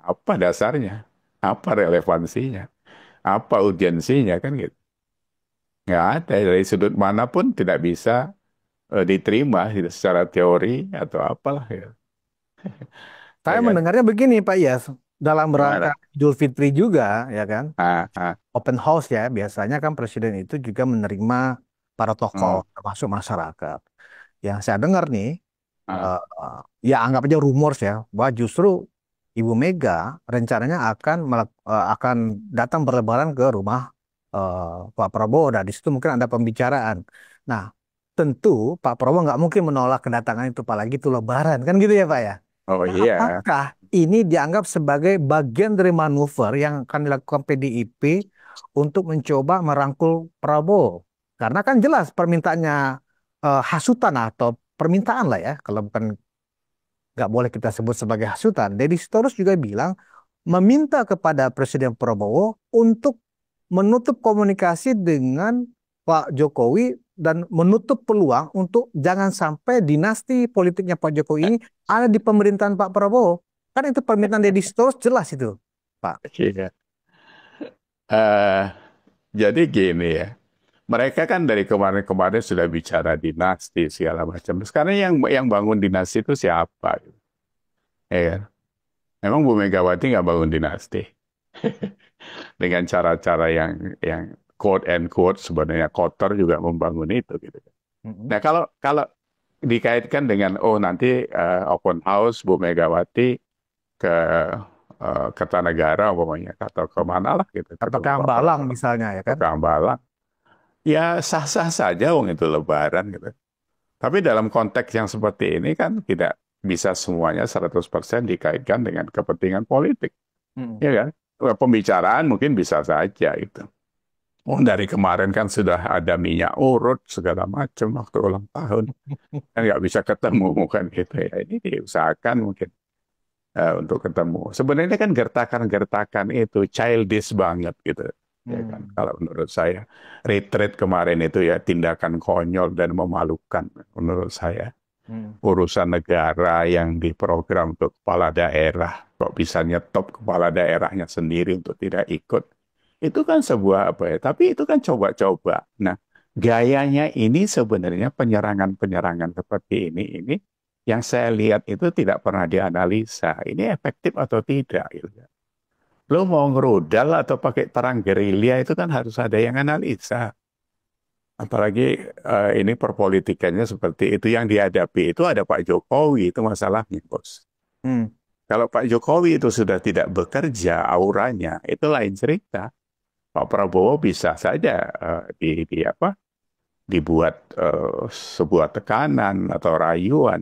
apa dasarnya? Apa relevansinya? Apa urgensinya kan gitu? Nggak ada, dari sudut manapun tidak bisa diterima gitu, secara teori atau apalah ya. Saya Ya kan? mendengarnya begini Pak Yas, dalam rangka Gimana? Idul Fitri juga ya kan, Ah, ah, open house ya, biasanya kan presiden itu juga menerima para tokoh oh, termasuk masyarakat. Yang saya dengar nih, ah. eh, ya anggap aja rumors ya, bahwa justru Ibu Mega rencananya akan datang berlebaran ke rumah Pak Prabowo. Dan di situ mungkin ada pembicaraan. Nah, tentu Pak Prabowo nggak mungkin menolak kedatangan itu, apalagi itu Lebaran kan gitu ya Pak ya. Oh Nah, iya. apakah ini dianggap sebagai bagian dari manuver yang akan dilakukan PDIP untuk mencoba merangkul Prabowo? Karena kan jelas permintaannya hasutan atau permintaan lah ya, kalau bukan nggak boleh kita sebut sebagai hasutan. Deddy Sitorus juga bilang meminta kepada Presiden Prabowo untuk menutup komunikasi dengan Pak Jokowi dan menutup peluang untuk jangan sampai dinasti politiknya Pak Jokowi ini ada di pemerintahan Pak Prabowo. Kan itu permintaan Deddy Sitorus jelas itu, Pak. Iya. Eh, jadi gini ya, mereka kan dari kemarin-kemarin sudah bicara dinasti segala macam. Sekarang yang bangun dinasti itu siapa? Ya kan? Memang Bu Megawati nggak bangun dinasti dengan cara-cara yang quote and quote sebenarnya kotor juga membangun itu gitu. Mm-mm. Nah, kalau kalau dikaitkan dengan oh nanti open house Bu Megawati ke Kertanegara umpamanya atau kemana lah gitu Atau ketemu ke Pak Hambalang Prabowo misalnya ya atau kan. ke Hambalang, ya sah-sah saja wong itu Lebaran gitu. Tapi dalam konteks yang seperti ini kan tidak bisa semuanya 100% dikaitkan dengan kepentingan politik, Mm. ya kan? Pembicaraan mungkin bisa saja itu. Oh, dari kemarin kan sudah ada minyak urut segala macam waktu ulang tahun, kan nggak bisa ketemu kan gitu ya. Ini diusahakan mungkin untuk ketemu. Sebenarnya kan gertakan-gertakan itu childish banget gitu. Ya kan, Hmm. kalau menurut saya retreat kemarin itu ya tindakan konyol dan memalukan menurut saya. Hmm. Urusan negara yang diprogram untuk kepala daerah, kok bisa nyetop kepala daerahnya sendiri untuk tidak ikut. Itu kan sebuah apa ya, tapi itu kan coba-coba. Nah, gayanya ini sebenarnya penyerangan-penyerangan seperti ini yang saya lihat itu tidak pernah dianalisa. Ini efektif atau tidak gitu. Lo mau ngerudal atau pakai perang gerilya itu kan harus ada yang analisa. Apalagi ini perpolitikannya seperti itu yang dihadapi itu ada Pak Jokowi itu masalahnya, bos. Hmm. Kalau Pak Jokowi itu sudah tidak bekerja, auranya itu lain cerita. Pak Prabowo bisa saja di apa dibuat sebuah tekanan atau rayuan.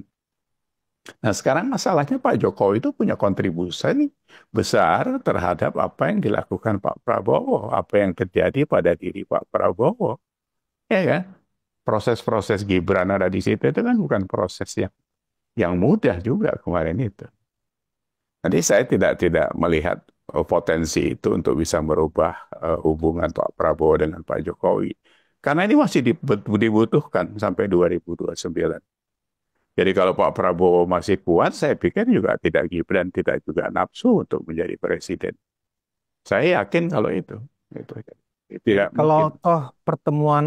Nah, sekarang masalahnya Pak Jokowi itu punya kontribusi besar terhadap apa yang dilakukan Pak Prabowo, apa yang terjadi pada diri Pak Prabowo, ya kan? Proses-proses Gibran ada di situ itu kan bukan proses yang mudah juga kemarin itu. Jadi saya tidak melihat potensi itu untuk bisa merubah hubungan Pak Prabowo dengan Pak Jokowi. Karena ini masih dibutuhkan sampai 2029. Jadi kalau Pak Prabowo masih kuat, saya pikir juga tidak Gibran tidak juga nafsu untuk menjadi presiden. Saya yakin kalau itu. Itu tidak Kalau mungkin. toh pertemuan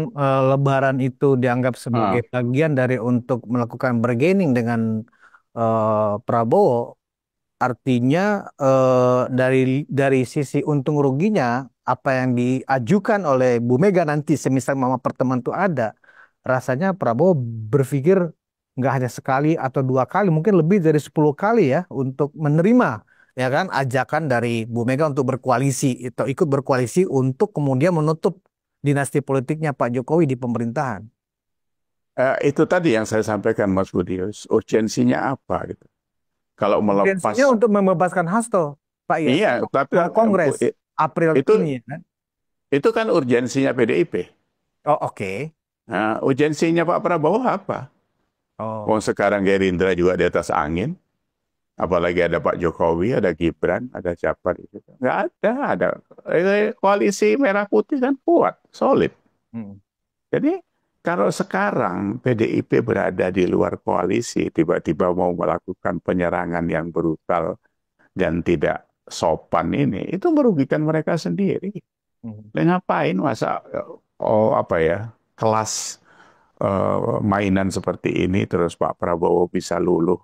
Lebaran itu dianggap sebagai Ah, bagian dari untuk melakukan bargaining dengan Prabowo, artinya dari sisi untung ruginya apa yang diajukan oleh Bu Mega nanti semisal mama pertemuan itu ada, rasanya Prabowo berpikir nggak hanya sekali atau dua kali, mungkin lebih dari 10 kali ya untuk menerima ya kan, ajakan dari Bu Mega untuk berkoalisi atau ikut berkoalisi untuk kemudian menutup dinasti politiknya Pak Jokowi di pemerintahan. Itu tadi yang saya sampaikan Mas Budi, urgensinya apa gitu. Kalau melepas, Urgensinya untuk membebaskan Hasto, Pak Yas, iya, tapi mau Kongres April itu ini, ya kan? itu kan urgensinya PDIP. Oh, oke. Nah, urgensinya Pak Prabowo apa? Oh, Wong sekarang Gerindra juga di atas angin, apalagi ada Pak Jokowi, ada Gibran, ada siapa di situ. Nggak ada, koalisi merah putih kan kuat, solid. hmm. Jadi kalau sekarang PDIP berada di luar koalisi, tiba-tiba mau melakukan penyerangan yang brutal dan tidak sopan ini, itu merugikan mereka sendiri. Hmm. Dan ngapain masa apa ya kelas mainan seperti ini terus Pak Prabowo bisa luluh.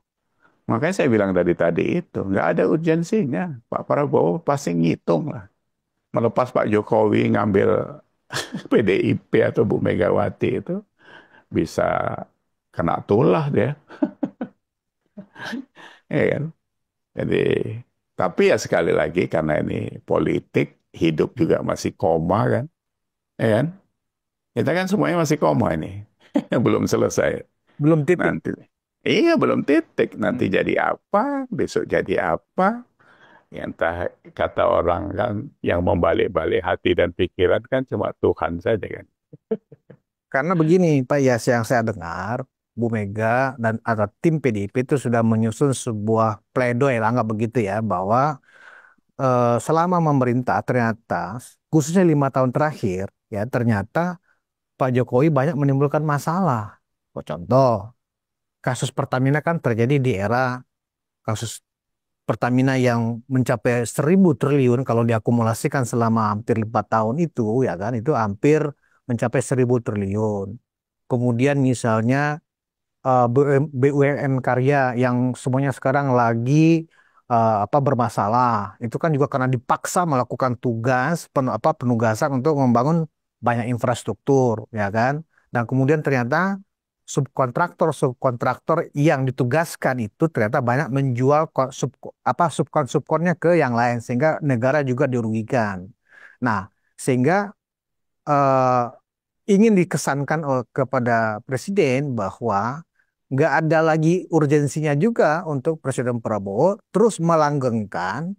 Makanya saya bilang tadi itu nggak ada urgensinya. Pak Prabowo pasti ngitung lah. Melepas Pak Jokowi ngambil PDIP atau Bu Megawati itu bisa kena tulah dia, ya kan? Jadi, tapi ya sekali lagi karena ini politik, hidup juga masih koma kan, ya kan? Kita kan semuanya masih koma ini, belum selesai. Belum titik. Nanti, iya belum titik. Nanti Hmm. jadi apa, besok jadi apa? Ya, entah kata orang kan yang membalik-balik hati dan pikiran kan cuma Tuhan saja kan. Karena begini, Pak Yas, yang saya dengar, Bu Mega dan atau tim PDIP itu sudah menyusun sebuah pledoi, lah, anggap begitu ya, bahwa selama memerintah ternyata, khususnya 5 tahun terakhir, ya ternyata Pak Jokowi banyak menimbulkan masalah. Oh, contoh, kasus Pertamina kan terjadi di era kasus Pertamina yang mencapai 1.000 triliun kalau diakumulasikan selama hampir 5 tahun itu, ya kan, itu hampir mencapai 1.000 triliun. Kemudian misalnya BUMN karya yang semuanya sekarang lagi apa bermasalah, itu kan juga karena dipaksa melakukan tugas penugasan untuk membangun banyak infrastruktur, ya kan. Dan kemudian ternyata subkontraktor yang ditugaskan itu ternyata banyak menjual subkonnya ke yang lain sehingga negara juga dirugikan. Nah, sehingga eh, ingin dikesankan kepada presiden bahwa nggak ada lagi urgensinya juga untuk Presiden Prabowo terus melanggengkan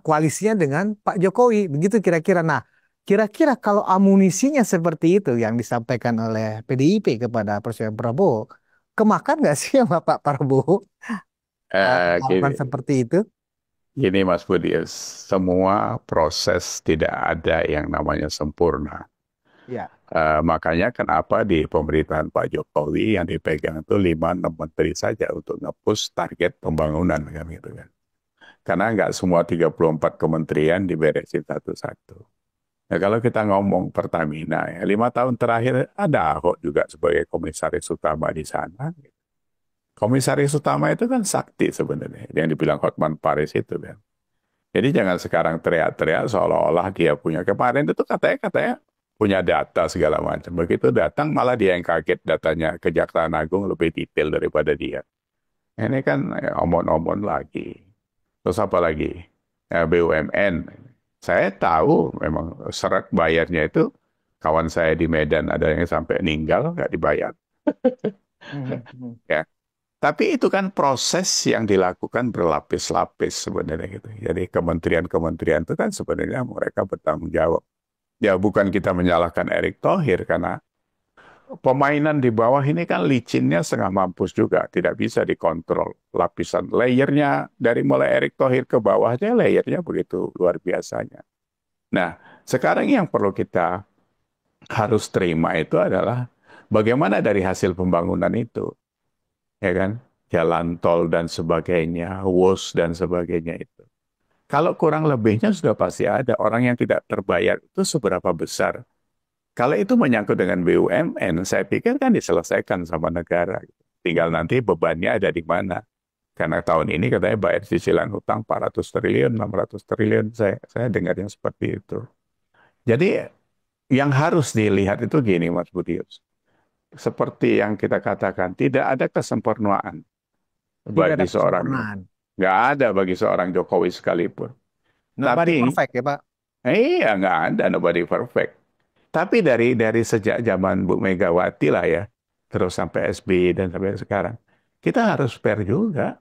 koalisinya dengan Pak Jokowi, begitu kira-kira. Nah, kira-kira kalau amunisinya seperti itu yang disampaikan oleh PDIP kepada Presiden Prabowo, kemakan nggak sih sama Pak Prabowo melakukan Gini, seperti itu? gini Mas Budi, semua proses tidak ada yang namanya sempurna. Ya. Makanya kenapa di pemerintahan Pak Jokowi yang dipegang itu 5-6 menteri saja untuk nge-push target pembangunan kan gitu kan. Karena nggak semua 34 kementerian diberesin satu-satu. Nah, kalau kita ngomong Pertamina ya, 5 tahun terakhir ada Ahok juga sebagai komisaris utama di sana. Komisaris utama itu kan sakti sebenarnya, yang dibilang Hotman Paris itu kan. Jadi jangan sekarang teriak-teriak seolah-olah dia punya. Kemarin itu katanya punya data segala macam. Begitu datang malah dia yang kaget, datanya Kejaksaan Agung lebih detail daripada dia. Ini kan omon-omon lagi. Terus apa lagi? BUMN. Saya tahu memang seret bayarnya itu kawan saya di Medan ada yang sampai meninggal nggak dibayar. Hmm, hmm. Ya. Tapi itu kan proses yang dilakukan berlapis-lapis sebenarnya gitu. Jadi kementerian-kementerian itu kan sebenarnya mereka bertanggung jawab. Ya bukan kita menyalahkan Erick Thohir karena pemainan di bawah ini kan licinnya setengah mampus juga. Tidak bisa dikontrol. Lapisan layernya dari mulai Erick Thohir ke bawahnya layernya begitu luar biasanya. Nah, sekarang yang perlu kita harus terima itu adalah bagaimana dari hasil pembangunan itu, ya kan? Jalan tol dan sebagainya, WOS dan sebagainya itu. Kalau kurang lebihnya sudah pasti ada. Orang yang tidak terbayar itu seberapa besar. Kalau itu menyangkut dengan BUMN, saya pikir kan diselesaikan sama negara. Tinggal nanti bebannya ada di mana. Karena tahun ini katanya bayar cicilan hutang 400 triliun, 600 triliun. Saya dengarnya seperti itu. Jadi yang harus dilihat itu gini Mas Budius. Seperti yang kita katakan, tidak ada kesempurnaan Tidak ada bagi seorang. kesempurnaan. Nggak ada bagi seorang Jokowi sekalipun. Nobody Tapi, perfect ya Pak. iya nggak ada, nobody perfect. Tapi dari sejak zaman Bu Megawati lah ya, terus sampai SBY dan sampai sekarang, kita harus fair juga.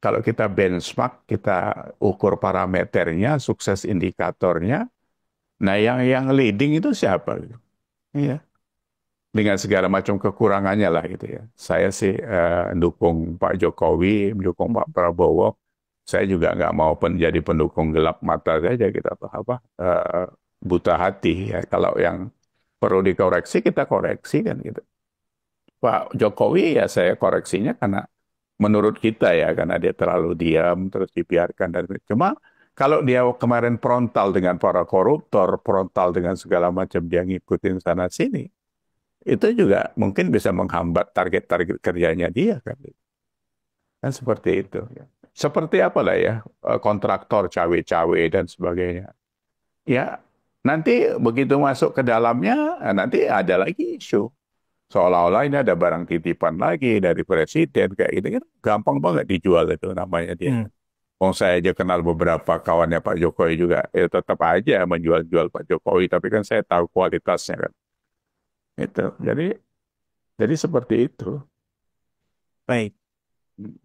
Kalau kita benchmark, kita ukur parameternya, sukses indikatornya. Nah, yang leading itu siapa? Iya, dengan segala macam kekurangannya lah gitu ya. Saya sih dukung Pak Jokowi, mendukung Hmm. Pak Prabowo. Saya juga nggak mau jadi pendukung gelap mata saja kita apa buta hati ya. Kalau yang perlu dikoreksi kita koreksi kan gitu. Pak Jokowi ya saya koreksinya karena menurut kita ya karena dia terlalu diam terus dibiarkan dan cuma kalau dia kemarin frontal dengan para koruptor, frontal dengan segala macam dia ngikutin sana sini, itu juga mungkin bisa menghambat target-target kerjanya dia kan. Kan seperti itu ya. Seperti apa lah ya kontraktor cawe-cawe dan sebagainya. Ya nanti begitu masuk ke dalamnya nanti ada lagi isu. Seolah-olah ini ada barang titipan lagi dari presiden kayak gitu kan gampang banget dijual itu namanya dia. Hmm. Wong saya aja kenal beberapa kawannya Pak Jokowi juga, ya tetap aja menjual-jual Pak Jokowi, tapi kan saya tahu kualitasnya kan. Itu. Jadi seperti itu. Baik.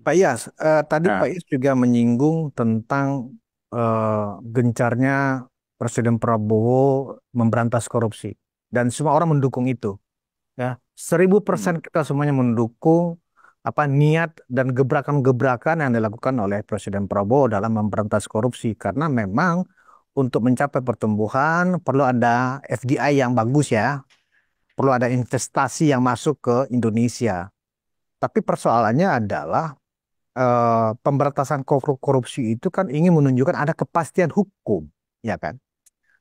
Pak Iyas, tadi Pak Nah, Iyas juga menyinggung tentang gencarnya Presiden Prabowo memberantas korupsi. Dan semua orang mendukung itu. Ya, 1000% hmm, kita semuanya mendukung apa niat dan gebrakan-gebrakan yang dilakukan oleh Presiden Prabowo dalam memberantas korupsi. Karena memang untuk mencapai pertumbuhan perlu ada FDI yang bagus ya, perlu ada investasi yang masuk ke Indonesia. Tapi persoalannya adalah pemberantasan korupsi itu kan ingin menunjukkan ada kepastian hukum, ya kan?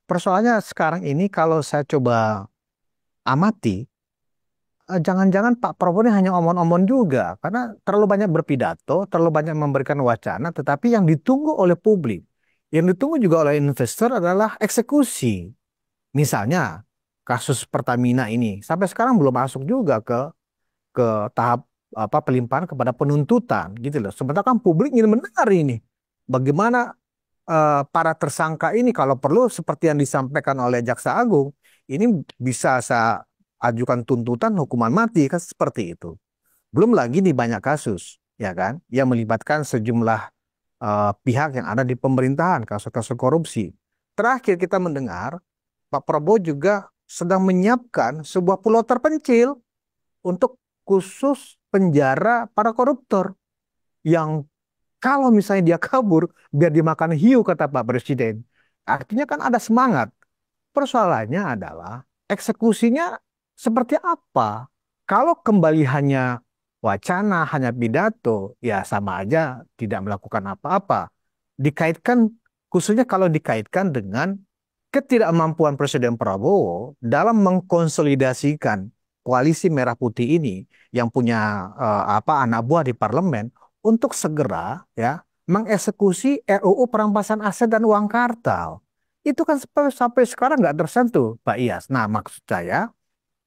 Persoalannya sekarang ini kalau saya coba amati, jangan-jangan Pak Prabowo ini hanya omon-omon juga, karena terlalu banyak berpidato, terlalu banyak memberikan wacana, tetapi yang ditunggu oleh publik, yang ditunggu juga oleh investor adalah eksekusi. Misalnya kasus Pertamina ini sampai sekarang belum masuk juga ke tahap apa pelimpahan kepada penuntutan gitu loh. Sementara kan publik ingin mendengar ini bagaimana para tersangka ini kalau perlu seperti yang disampaikan oleh Jaksa Agung ini bisa saya ajukan tuntutan hukuman mati kan seperti itu. Belum lagi di banyak kasus ya kan yang melibatkan sejumlah pihak yang ada di pemerintahan kasus-kasus korupsi. Terakhir kita mendengar Pak Prabowo juga sedang menyiapkan sebuah pulau terpencil untuk khusus penjara para koruptor yang kalau misalnya dia kabur biar dimakan hiu kata Pak Presiden. Artinya kan ada semangat. Persoalannya adalah eksekusinya seperti apa? Kalau kembali hanya wacana, hanya pidato, ya sama aja tidak melakukan apa-apa. Dikaitkan, khususnya kalau dikaitkan dengan ketidakmampuan Presiden Prabowo dalam mengkonsolidasikan koalisi merah putih ini yang punya apa anak buah di parlemen untuk segera ya mengeksekusi RUU perampasan aset dan uang kartal. Itu kan sampai sekarang nggak tersentuh, Pak Iyas. Nah, maksud saya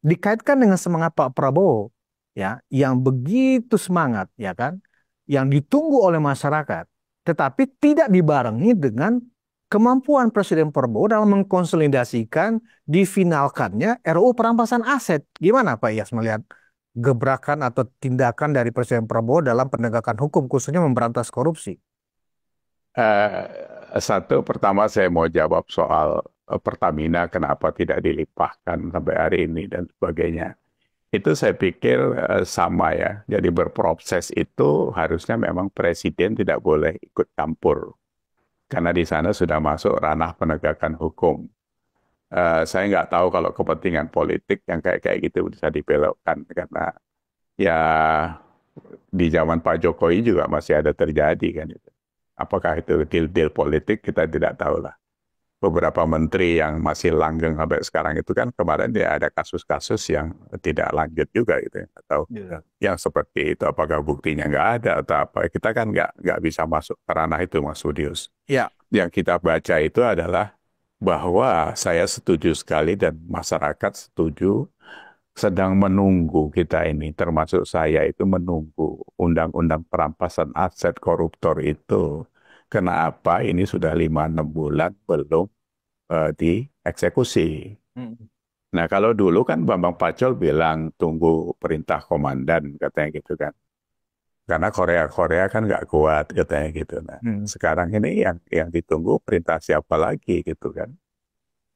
dikaitkan dengan semangat Pak Prabowo, ya, yang begitu semangat, ya kan, yang ditunggu oleh masyarakat, tetapi tidak dibarengi dengan kemampuan Presiden Prabowo dalam mengkonsolidasikan difinalkannya RUU perampasan aset. Gimana Pak Iyas melihat gebrakan atau tindakan dari Presiden Prabowo dalam penegakan hukum, khususnya memberantas korupsi? satu pertama saya mau jawab soal Pertamina kenapa tidak dilimpahkan sampai hari ini dan sebagainya. Itu saya pikir sama ya. Jadi berproses itu harusnya memang presiden tidak boleh ikut campur. Karena di sana sudah masuk ranah penegakan hukum. Saya nggak tahu kalau kepentingan politik yang kayak gitu bisa dibelokkan. Karena ya di zaman Pak Jokowi juga masih ada terjadi kan itu. Apakah itu deal-deal politik kita tidak tahu lah. Beberapa menteri yang masih langgeng sampai sekarang itu kan kemarin ya ada kasus-kasus yang tidak lanjut juga gitu ya. Atau Ya. yang seperti itu apakah buktinya nggak ada atau apa kita kan nggak bisa masuk ke ranah itu Mas Budius. Ya, Yang kita baca itu adalah bahwa saya setuju sekali dan masyarakat setuju sedang menunggu kita ini, termasuk saya itu menunggu undang-undang perampasan aset koruptor itu. Kenapa ini sudah 5-6 bulan belum dieksekusi? Hmm. Nah, kalau dulu kan Bambang Pacul bilang tunggu perintah komandan, katanya gitu kan. Karena Korea kan nggak kuat, katanya gitu. Nah, Hmm. sekarang ini yang ditunggu perintah siapa lagi gitu kan.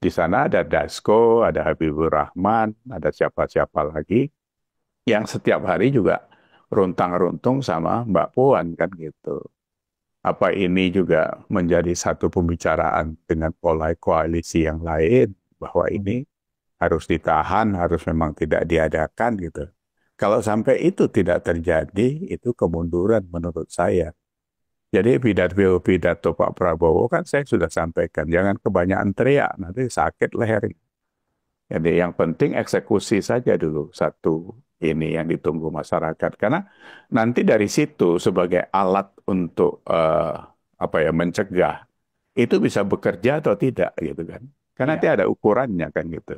Di sana ada Dasko, ada Habibur Rahman, ada siapa-siapa lagi yang setiap hari juga runtang-runtung sama Mbak Puan kan gitu. Apa ini juga menjadi satu pembicaraan dengan pola koalisi yang lain bahwa Hmm. ini harus ditahan, harus memang tidak diadakan gitu. Kalau sampai itu tidak terjadi, itu kemunduran menurut saya. Jadi pidato Pak Prabowo kan saya sudah sampaikan, jangan kebanyakan teriak, nanti sakit leher. Jadi yang penting eksekusi saja dulu satu ini yang ditunggu masyarakat. Karena nanti dari situ sebagai alat untuk apa ya mencegah itu bisa bekerja atau tidak gitu kan. Karena nanti Iya. ada ukurannya kan gitu.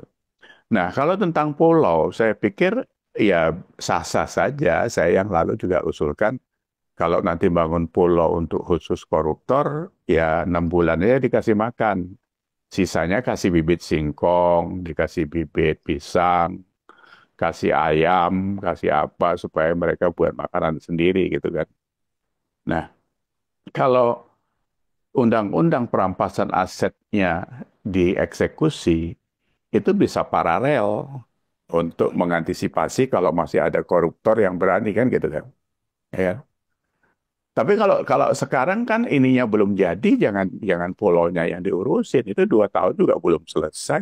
Nah, kalau tentang pulau, saya pikir ya sah-sah saja. Saya yang lalu juga usulkan kalau nanti bangun pulau untuk khusus koruptor, ya 6 bulan aja dikasih makan. Sisanya kasih bibit singkong, dikasih bibit pisang, kasih ayam, kasih apa supaya mereka buat makanan sendiri gitu kan. Nah, kalau undang-undang perampasan asetnya dieksekusi, itu bisa paralel untuk mengantisipasi kalau masih ada koruptor yang berani kan gitu kan. Ya. Tapi kalau kalau sekarang kan ininya belum jadi, jangan jangan pulaunya yang diurusin. Itu 2 tahun juga belum selesai.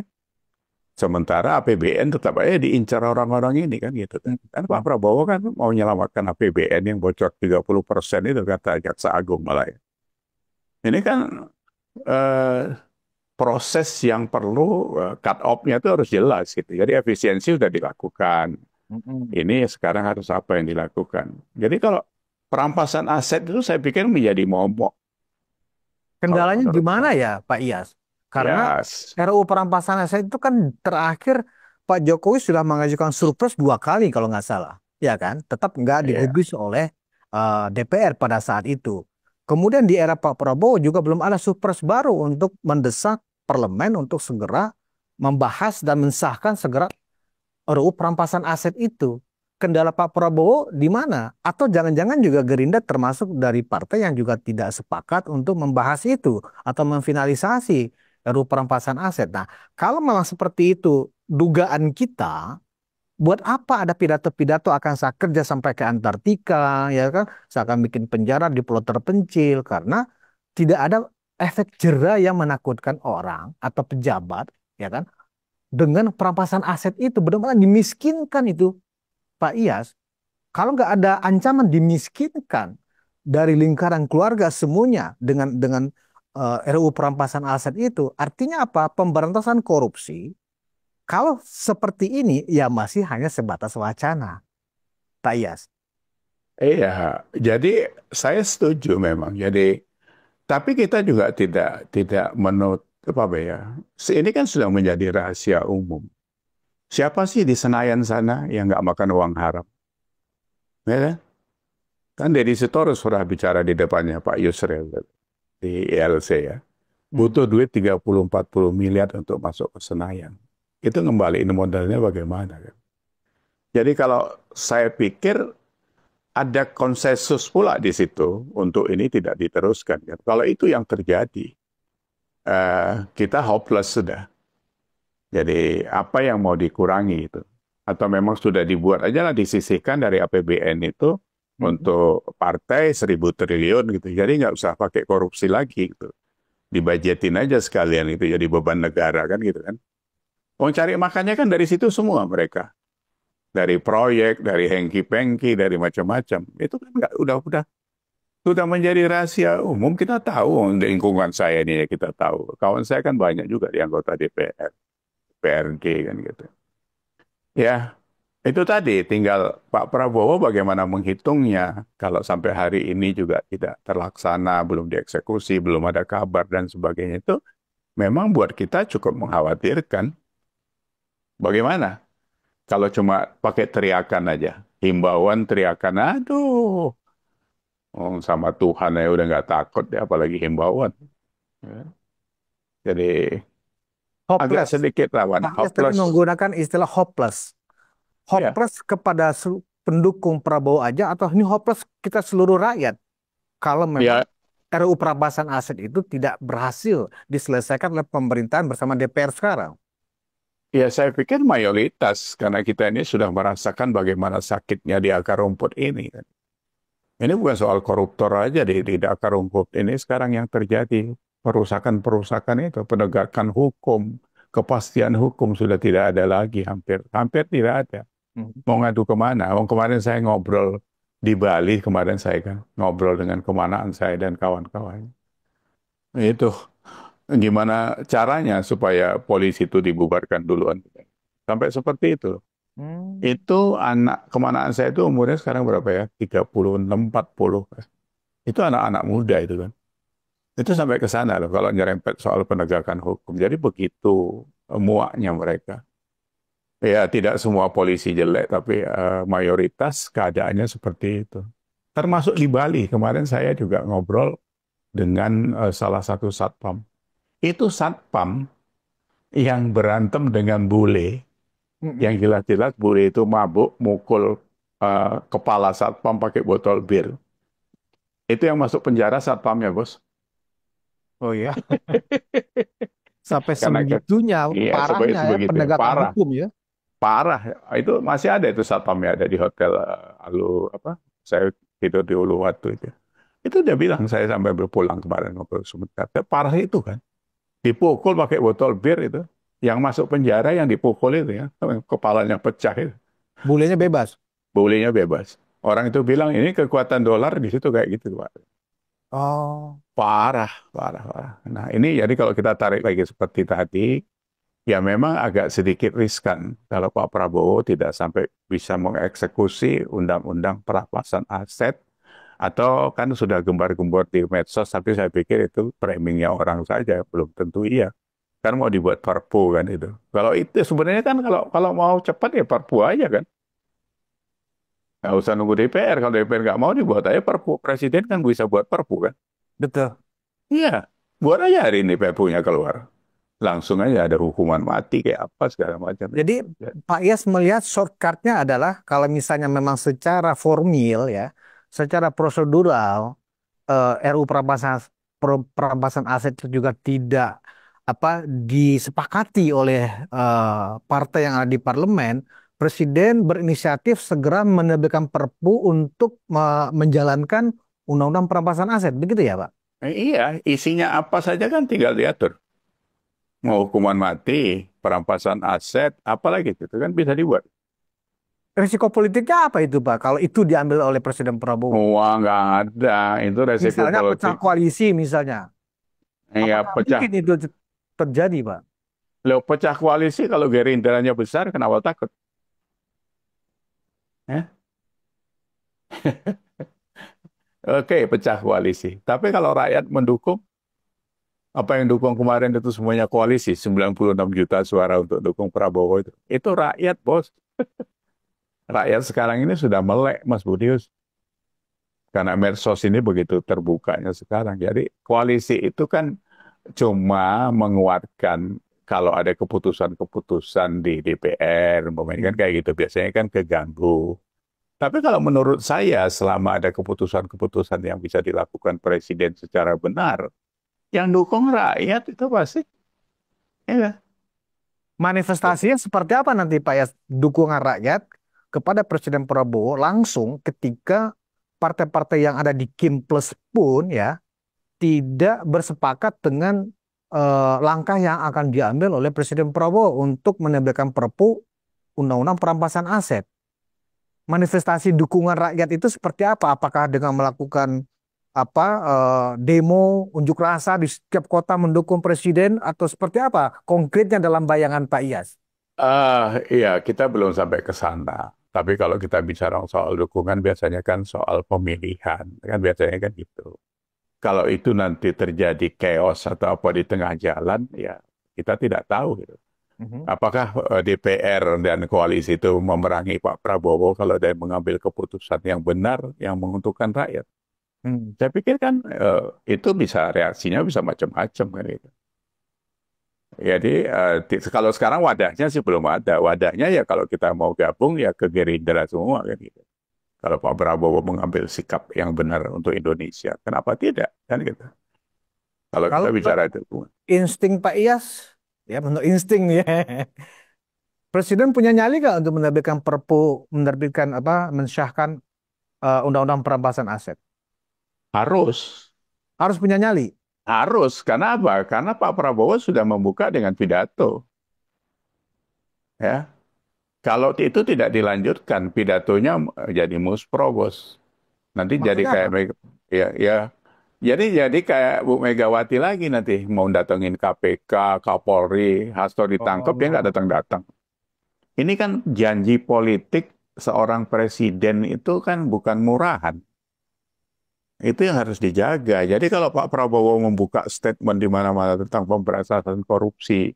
Sementara APBN tetap aja diincar orang-orang ini kan gitu kan. Hmm. Kan Pak Hmm. Prabowo kan mau menyelamatkan APBN yang bocor 30% itu kata Jaksa Agung malah ya. Ini kan eh, proses yang perlu cut off-nya itu harus jelas gitu. Jadi efisiensi sudah dilakukan. Hmm. Ini sekarang harus apa yang dilakukan. Jadi kalau perampasan aset itu saya pikir menjadi momok kalau Kendalanya menurut gimana saya. ya, Pak Iyas? Karena Ya, RUU perampasan aset itu kan terakhir Pak Jokowi sudah mengajukan surpres 2 kali kalau nggak salah, ya kan? Tetap nggak ya, digubris oleh DPR pada saat itu. Kemudian di era Pak Prabowo juga belum ada surpres baru untuk mendesak parlemen untuk segera membahas dan mensahkan segera RUU perampasan aset itu. Kendala Pak Prabowo di mana? Atau jangan-jangan juga Gerindra termasuk dari partai yang juga tidak sepakat untuk membahas itu atau memfinalisasi RUU perampasan aset. Nah, kalau memang seperti itu dugaan kita, buat apa ada pidato-pidato akan saya kerja sampai ke Antartika, ya kan? Saya akan bikin penjara di pulau terpencil karena tidak ada efek jera yang menakutkan orang atau pejabat, ya kan? Dengan perampasan aset itu benar-benar dimiskinkan itu Pak Iyas. Kalau nggak ada ancaman dimiskinkan dari lingkaran keluarga semuanya dengan RUU perampasan aset itu, artinya apa? Pemberantasan korupsi. Kalau seperti ini ya masih hanya sebatas wacana, Pak Iyas. iya. Jadi saya setuju memang. Jadi, tapi kita juga tidak tidak menutup apa ya. Ini kan sudah menjadi rahasia umum. Siapa sih di Senayan sana yang nggak makan uang haram? Ya kan? Kan Deddy Sitorus sudah bicara di depannya Pak Yusril di ILC ya. Hmm. Butuh duit 30-40 miliar untuk masuk ke Senayan. Itu ngembaliin modalnya bagaimana kan? Jadi kalau saya pikir ada konsensus pula di situ untuk ini tidak diteruskan. Kan? Kalau itu yang terjadi, kita hopeless sudah. Jadi apa yang mau dikurangi itu? Atau memang sudah dibuat aja lah disisihkan dari APBN itu Hmm. untuk partai 1.000 triliun gitu. Jadi nggak usah pakai korupsi lagi gitu. Dibajetin aja sekalian itu jadi beban negara kan gitu kan. Mau cari makannya kan dari situ semua mereka. Dari proyek, dari hengki-pengki, dari macam-macam. Itu kan nggak udah sudah menjadi rahasia umum. Kita tahu di lingkungan saya ini ya kita tahu. Kawan saya kan banyak juga di anggota DPR, PRG kan gitu. Ya, itu tadi tinggal Pak Prabowo bagaimana menghitungnya. Kalau sampai hari ini juga tidak terlaksana, belum dieksekusi, belum ada kabar dan sebagainya itu memang buat kita cukup mengkhawatirkan. Bagaimana? Kalau cuma pakai teriakan aja, himbauan teriakan, aduh, oh, sama Tuhan ya udah nggak takut ya, apalagi himbauan. Ya. Jadi agak Hopeless. sedikit rawan, Pak Yas tadi hopeless. menggunakan istilah hopeless. Ya, Hopeless kepada pendukung Prabowo aja atau ini hopeless kita seluruh rakyat kalau memang ya, RUU perampasan aset itu tidak berhasil diselesaikan oleh pemerintahan bersama DPR sekarang. ya saya pikir mayoritas karena kita ini sudah merasakan bagaimana sakitnya di akar rumput ini. Ini bukan soal koruptor aja di akar rumput ini sekarang yang terjadi perusakan-perusakan itu, penegakan hukum, kepastian hukum sudah tidak ada lagi, hampir hampir tidak ada. Mhm. Mau ngadu kemana? Wong kemarin saya ngobrol di Bali kemarin saya kan ngobrol dengan kemanaan saya dan kawan-kawan. Itu gimana caranya supaya polisi itu dibubarkan duluan? Sampai seperti itu. Hmm. Itu anak kemanaan saya itu umurnya sekarang berapa ya? 36, 40. Itu anak-anak muda itu kan. Itu sampai ke sana loh kalau nyerempet soal penegakan hukum. Jadi begitu muaknya mereka. Ya, tidak semua polisi jelek, tapi mayoritas keadaannya seperti itu. Termasuk di Bali, kemarin saya juga ngobrol dengan salah satu satpam. Itu satpam yang berantem dengan bule, Mm-mm. yang jelas-jelas bule itu mabuk, mukul kepala satpam pakai botol bir. Itu yang masuk penjara satpamnya, bos. Oh ya, sampai Karena sebegitunya iya, parahnya ya sebegitu ya, penegakan parah. hukum ya. Parah. Itu masih ada itu satpamnya ada di hotel Alu apa? Saya tidur di Uluwatu itu. Itu dia bilang saya sampai berpulang kemarin ngobrol sebentar. Parah itu kan. Dipukul pakai botol bir itu. Yang masuk penjara yang dipukul itu ya. Kepalanya pecah itu. Bulenya bebas. Bolehnya bebas. Orang itu bilang ini kekuatan dolar di situ kayak gitu, Pak. Oh. Parah, parah, parah. Nah ini jadi kalau kita tarik lagi seperti tadi, ya memang agak sedikit riskan kalau Pak Prabowo tidak sampai bisa mengeksekusi undang-undang perampasan aset atau kan sudah gembar-gembor di medsos tapi saya pikir itu framingnya orang saja belum tentu iya kan mau dibuat Perpu kan itu kalau itu sebenarnya kan kalau kalau mau cepat ya Perpu aja kan nggak usah nunggu DPR kalau DPR nggak mau dibuat aja Perpu presiden kan bisa buat Perpu kan Betul. iya buat aja hari ini Perpunya keluar langsung aja ada hukuman mati kayak apa segala macam itu. Jadi Pak Yas melihat shortcutnya adalah kalau misalnya memang secara formil ya, secara prosedural RUU perampasan aset itu juga tidak disepakati oleh partai yang ada di parlemen, Presiden berinisiatif segera menerbitkan Perpu untuk menjalankan Undang-Undang perampasan aset, begitu ya, Pak? Iya isinya apa saja kan tinggal diatur mau hukuman mati perampasan aset apalagi itu kan bisa dibuat. Risiko politiknya apa itu, Pak? Kalau itu diambil oleh Presiden Prabowo, Wah, nggak ada. Itu resiko misalnya pecah politik. koalisi, misalnya, Iya, apakah pecah. mungkin itu terjadi, Pak? Lo pecah koalisi kalau gerindranya besar, kenapa takut? Ya? Oke, pecah koalisi. Tapi kalau rakyat mendukung, apa yang dukung kemarin itu semuanya koalisi, 96 juta suara untuk dukung Prabowo itu. Itu rakyat, bos. Rakyat sekarang ini sudah melek, Mas Budius. Karena medsos ini begitu terbukanya sekarang. Jadi koalisi itu kan cuma menguatkan kalau ada keputusan-keputusan di DPR, umpamanya kan Hmm. kayak gitu, biasanya kan keganggu. Tapi kalau menurut saya, selama ada keputusan-keputusan yang bisa dilakukan presiden secara benar, yang dukung rakyat itu pasti, ya nggak? Manifestasinya seperti apa nanti Pak ya dukungan rakyat kepada Presiden Prabowo langsung ketika partai-partai yang ada di Kim Plus pun ya tidak bersepakat dengan langkah yang akan diambil oleh Presiden Prabowo untuk menerbitkan Perpu Undang-Undang Perampasan Aset. Manifestasi dukungan rakyat itu seperti apa? Apakah dengan melakukan demo unjuk rasa di setiap kota mendukung presiden atau seperti apa konkretnya dalam bayangan Pak Iyas? Iya, kita belum sampai ke sana. Tapi kalau kita bicara soal dukungan, biasanya kan soal pemilihan. Kan biasanya kan gitu. Kalau itu nanti terjadi chaos atau apa di tengah jalan, ya kita tidak tahu gitu. Mhm. Apakah DPR dan koalisi itu memerangi Pak Prabowo kalau dia mengambil keputusan yang benar, yang menguntungkan rakyat? Hmm. Saya pikir kan itu bisa reaksinya bisa macam-macam kan itu. Jadi kalau sekarang wadahnya sih belum ada. Wadahnya ya kalau kita mau gabung ya ke Gerindra semua kan gitu. Kalau Pak Prabowo mengambil sikap yang benar untuk Indonesia, kenapa tidak? Kan gitu. Kalau kita Kalau bicara itu. insting Pak Iyas, ya menurut insting ya. Presiden punya nyali nggak untuk menerbitkan Perpu, menerbitkan apa, mensyahkan undang-undang perampasan aset? Harus. Harus punya nyali. Harus. Karena apa? Karena Pak Prabowo sudah membuka dengan pidato. Ya. Kalau itu tidak dilanjutkan, pidatonya jadi muspro, bos. Nanti jadi Maksudnya kayak apa? ya, ya. Jadi kayak Bu Megawati lagi nanti mau datengin KPK, Kapolri, Hasto ditangkap dia nggak Oh, datang-datang. Ini kan janji politik seorang presiden itu kan bukan murahan. Itu yang harus dijaga. Jadi kalau Pak Prabowo membuka statement di mana-mana tentang pemberantasan korupsi,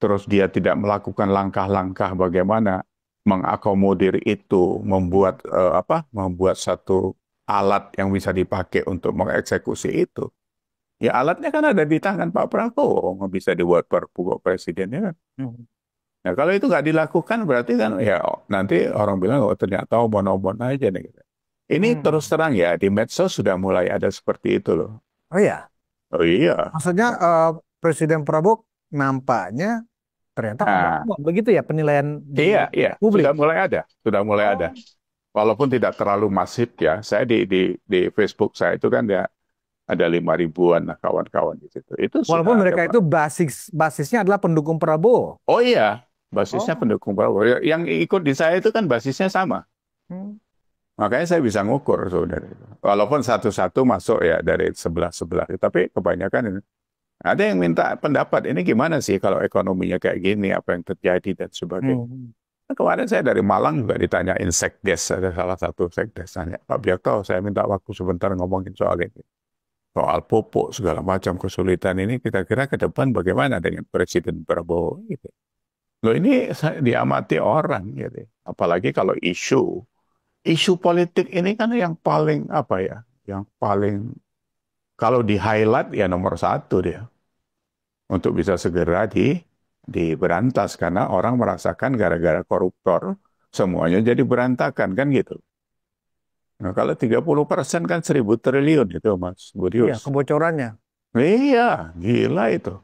terus dia tidak melakukan langkah-langkah bagaimana mengakomodir itu, membuat satu alat yang bisa dipakai untuk mengeksekusi itu. Ya alatnya kan ada di tangan Pak Prabowo, nggak bisa dibuat perpu kok presidennya kan. hmm. Nah kalau itu nggak dilakukan berarti kan ya nanti orang bilang oh ternyata obon-obon aja nih. Gitu. Ini terus Hmm. terang ya di medsos sudah mulai ada seperti itu loh. Oh ya, Oh iya. maksudnya Presiden Prabowo nampaknya ternyata Nah, obor-obor. Begitu ya penilaian di iya, iya, publik. sudah mulai ada, sudah mulai ada. Oh. Walaupun tidak terlalu masif ya. Saya di Facebook saya itu kan ya ada 5 ribuan lah kawan-kawan di situ. Itu Walaupun sudah ada, mereka Pak. itu basisnya adalah pendukung Prabowo. Oh iya, basisnya Oh. pendukung Prabowo. Yang ikut di saya itu kan basisnya sama. Hmm. Makanya saya bisa ngukur saudara itu. Walaupun satu-satu masuk ya dari sebelah-sebelah. Tapi kebanyakan ini. Ada yang minta pendapat, ini gimana sih kalau ekonominya kayak gini, apa yang terjadi dan sebagainya. Hmm. Nah, kemarin saya dari Malang juga ditanyain Sekdes, ada salah satu Sekdes tanya, Pak Biakto, saya minta waktu sebentar ngomongin soal ini. Soal pupuk, segala macam kesulitan ini, kita kira ke depan bagaimana dengan Presiden Prabowo. Gitu. Loh ini diamati orang, gitu. Apalagi kalau isu politik ini kan yang paling, apa ya, yang paling, kalau di highlight ya nomor satu dia. Untuk bisa segera diberantas karena orang merasakan gara-gara koruptor semuanya jadi berantakan kan gitu. Nah, kalau 30% kan 1.000 triliun itu Mas Iya, Budius. kebocorannya. Iya, gila itu.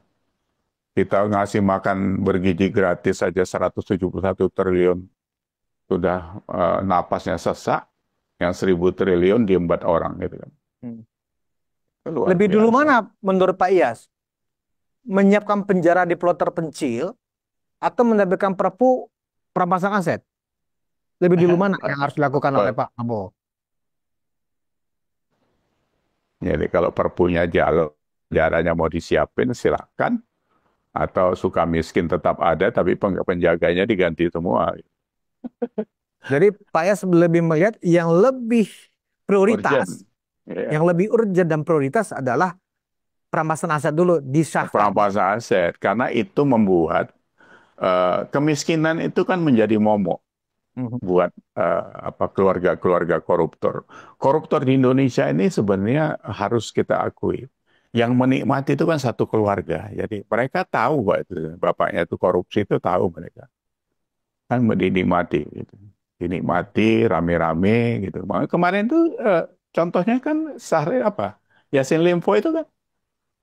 Kita ngasih makan bergizi gratis saja 171 triliun. Sudah napasnya sesak, yang 1.000 triliun diembat orang gitu kan. Hmm. Itu luar Lebih dulu biasa. mana menurut Pak Iyas? Menyiapkan penjara di pulau terpencil atau menerbitkan Perpu perampasan aset? Lebih dulu mana yang harus dilakukan oleh Pak Prabowo? Jadi kalau perpunya jaranya mau disiapin silakan. Atau suka miskin tetap ada, tapi penjaganya diganti semua. Jadi Pak Yas lebih melihat yang lebih Urgent. prioritas, Ya. yang lebih urgent dan prioritas adalah perampasan aset dulu disahkan. Perampasan aset. Karena itu membuat kemiskinan itu kan menjadi momok Mhm. buat keluarga-keluarga koruptor. Koruptor di Indonesia ini sebenarnya harus kita akui. Yang menikmati itu kan satu keluarga. Jadi mereka tahu bahwa itu bapaknya itu korupsi itu tahu mereka. Kan dinikmati gitu. Dinikmati rame-rame gitu. Makanya kemarin tuh contohnya kan Syahril apa? Yassin Limpo itu kan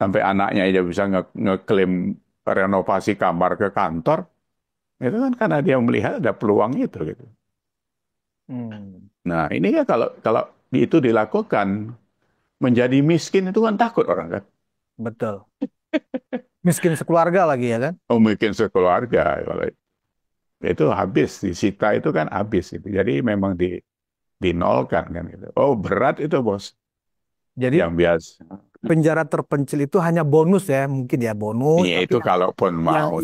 sampai anaknya aja bisa ngeklaim renovasi kamar ke kantor. Itu kan karena dia melihat ada peluang itu gitu. Hmm, Nah, ini ya kalau kalau itu dilakukan menjadi miskin itu kan takut orang kan. betul. Miskin sekeluarga lagi ya kan? Oh, mungkin sekeluarga kalau itu habis disita itu kan habis itu. Jadi memang dinolkan kan gitu. Oh, berat itu, Bos. Jadi Yang biasa. penjara terpencil itu hanya bonus ya, mungkin ya bonus, Iya tapi itu kalaupun mau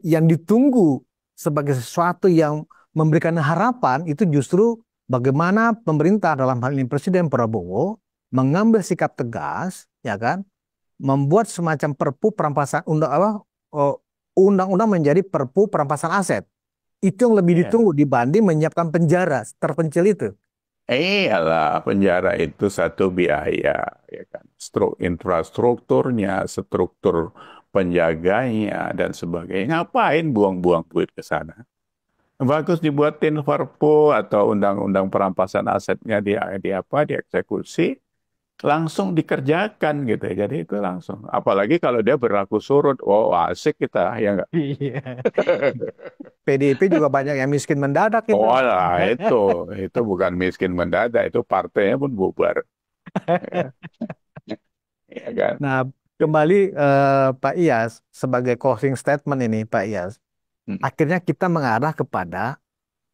yang ditunggu sebagai sesuatu yang memberikan harapan itu justru bagaimana pemerintah dalam hal ini Presiden Prabowo mengambil sikap tegas, ya kan, membuat semacam perpu perampasan undang apa oh, undang-undang menjadi perpu perampasan aset. Itu yang lebih Iya. ditunggu dibanding menyiapkan penjara terpencil itu. Iyalah, penjara itu satu biaya, ya kan. Infrastrukturnya, struktur penjaganya, dan sebagainya. Ngapain buang-buang duit ke sana? Bagus dibuatin Perpu atau undang-undang perampasan asetnya di apa, dieksekusi, langsung dikerjakan gitu ya. Jadi itu langsung. Apalagi kalau dia berlaku surut, oh asik kita, ya nggak? Iya. PDIP juga banyak yang miskin mendadak itu. Oh lah, itu bukan miskin mendadak, itu partainya pun bubar. Ya, ya kan? Nah, kembali Pak Iyas, sebagai closing statement ini Pak Iyas, Hmm. akhirnya kita mengarah kepada,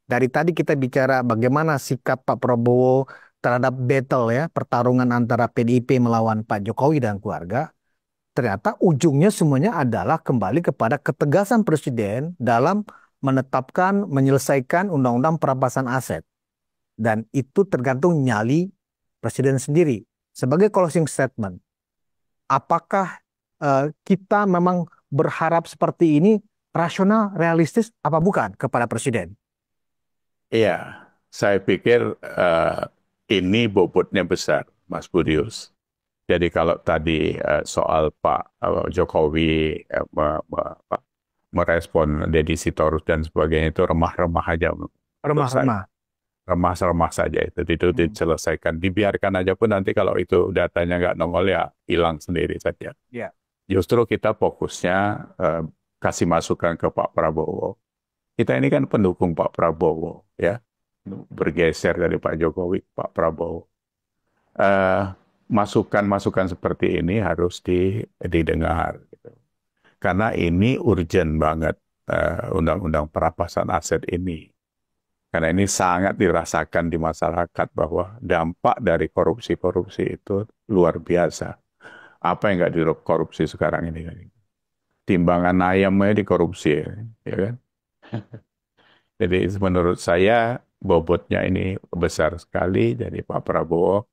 dari tadi kita bicara bagaimana sikap Pak Prabowo terhadap battle ya, pertarungan antara PDIP melawan Pak Jokowi dan keluarga, ternyata ujungnya semuanya adalah kembali kepada ketegasan Presiden dalam menetapkan, menyelesaikan Undang-Undang Perampasan Aset. Dan itu tergantung nyali Presiden sendiri. Sebagai closing statement, apakah kita memang berharap seperti ini rasional, realistis, apa bukan kepada Presiden? Iya, saya pikir ini bobotnya besar, Mas Budius. Jadi kalau tadi soal Pak Jokowi apa, merespon Deddy Sitorus dan sebagainya itu remah-remah aja menurut saya. Remah-remah. Remah-remah saja itu Hmm. diselesaikan. Dibiarkan aja pun nanti kalau itu datanya nggak nongol ya hilang sendiri saja. Ya. Justru kita fokusnya eh, kasih masukan ke Pak Prabowo. Kita ini kan pendukung Pak Prabowo, ya. Bergeser dari Pak Jokowi ke Pak Prabowo. Eh, Masukan-masukan seperti ini harus didengar, gitu. Karena ini urgent banget undang-undang perampasan aset ini. Karena ini sangat dirasakan di masyarakat bahwa dampak dari korupsi-korupsi itu luar biasa. Apa yang nggak dikorupsi sekarang ini? Timbangan ayamnya dikorupsi, ya kan? Jadi menurut saya bobotnya ini besar sekali. Jadi Pak Prabowo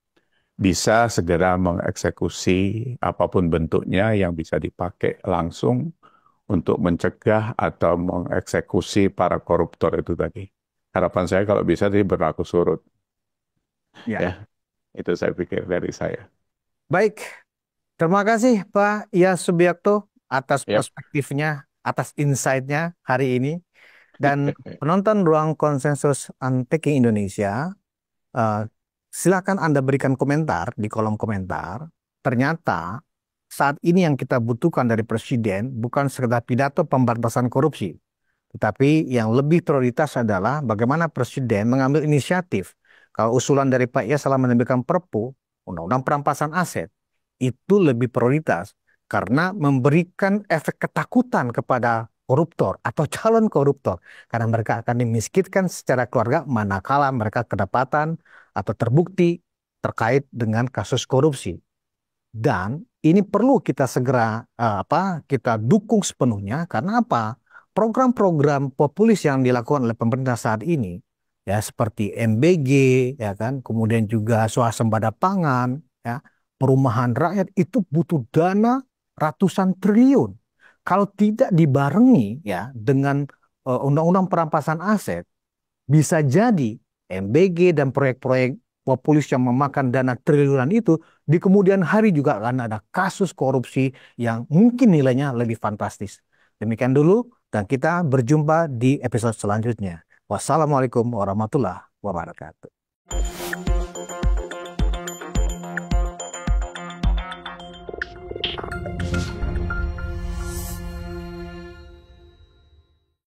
bisa segera mengeksekusi apapun bentuknya yang bisa dipakai langsung untuk mencegah atau mengeksekusi para koruptor itu tadi. Harapan saya kalau bisa sih berlaku surut. Ya. Ya, itu saya pikir dari saya. Baik, terima kasih Pak Iyas Subiakto atas Yap. perspektifnya, atas insight-nya hari ini. Dan penonton Ruang Konsensus Unpacking Indonesia, eh, silakan Anda berikan komentar di kolom komentar. Ternyata saat ini yang kita butuhkan dari Presiden bukan sekedar pidato pemberantasan korupsi, tetapi yang lebih prioritas adalah bagaimana Presiden mengambil inisiatif. Kalau usulan dari Pak Ia salah menerbitkan Perpu, Undang-Undang Perampasan Aset, itu lebih prioritas karena memberikan efek ketakutan kepada koruptor atau calon koruptor. Karena mereka akan dimiskinkan secara keluarga manakala mereka kedapatan atau terbukti terkait dengan kasus korupsi. Dan ini perlu kita segera kita dukung sepenuhnya karena apa? Program-program populis yang dilakukan oleh pemerintah saat ini ya seperti MBG ya kan, kemudian juga swasembada pangan ya, perumahan rakyat itu butuh dana ratusan triliun. Kalau tidak dibarengi ya dengan undang-undang perampasan aset, bisa jadi MBG dan proyek-proyek populis yang memakan dana triliunan itu di kemudian hari juga akan ada kasus korupsi yang mungkin nilainya lebih fantastis. Demikian dulu dan kita berjumpa di episode selanjutnya. Wassalamualaikum warahmatullahi wabarakatuh.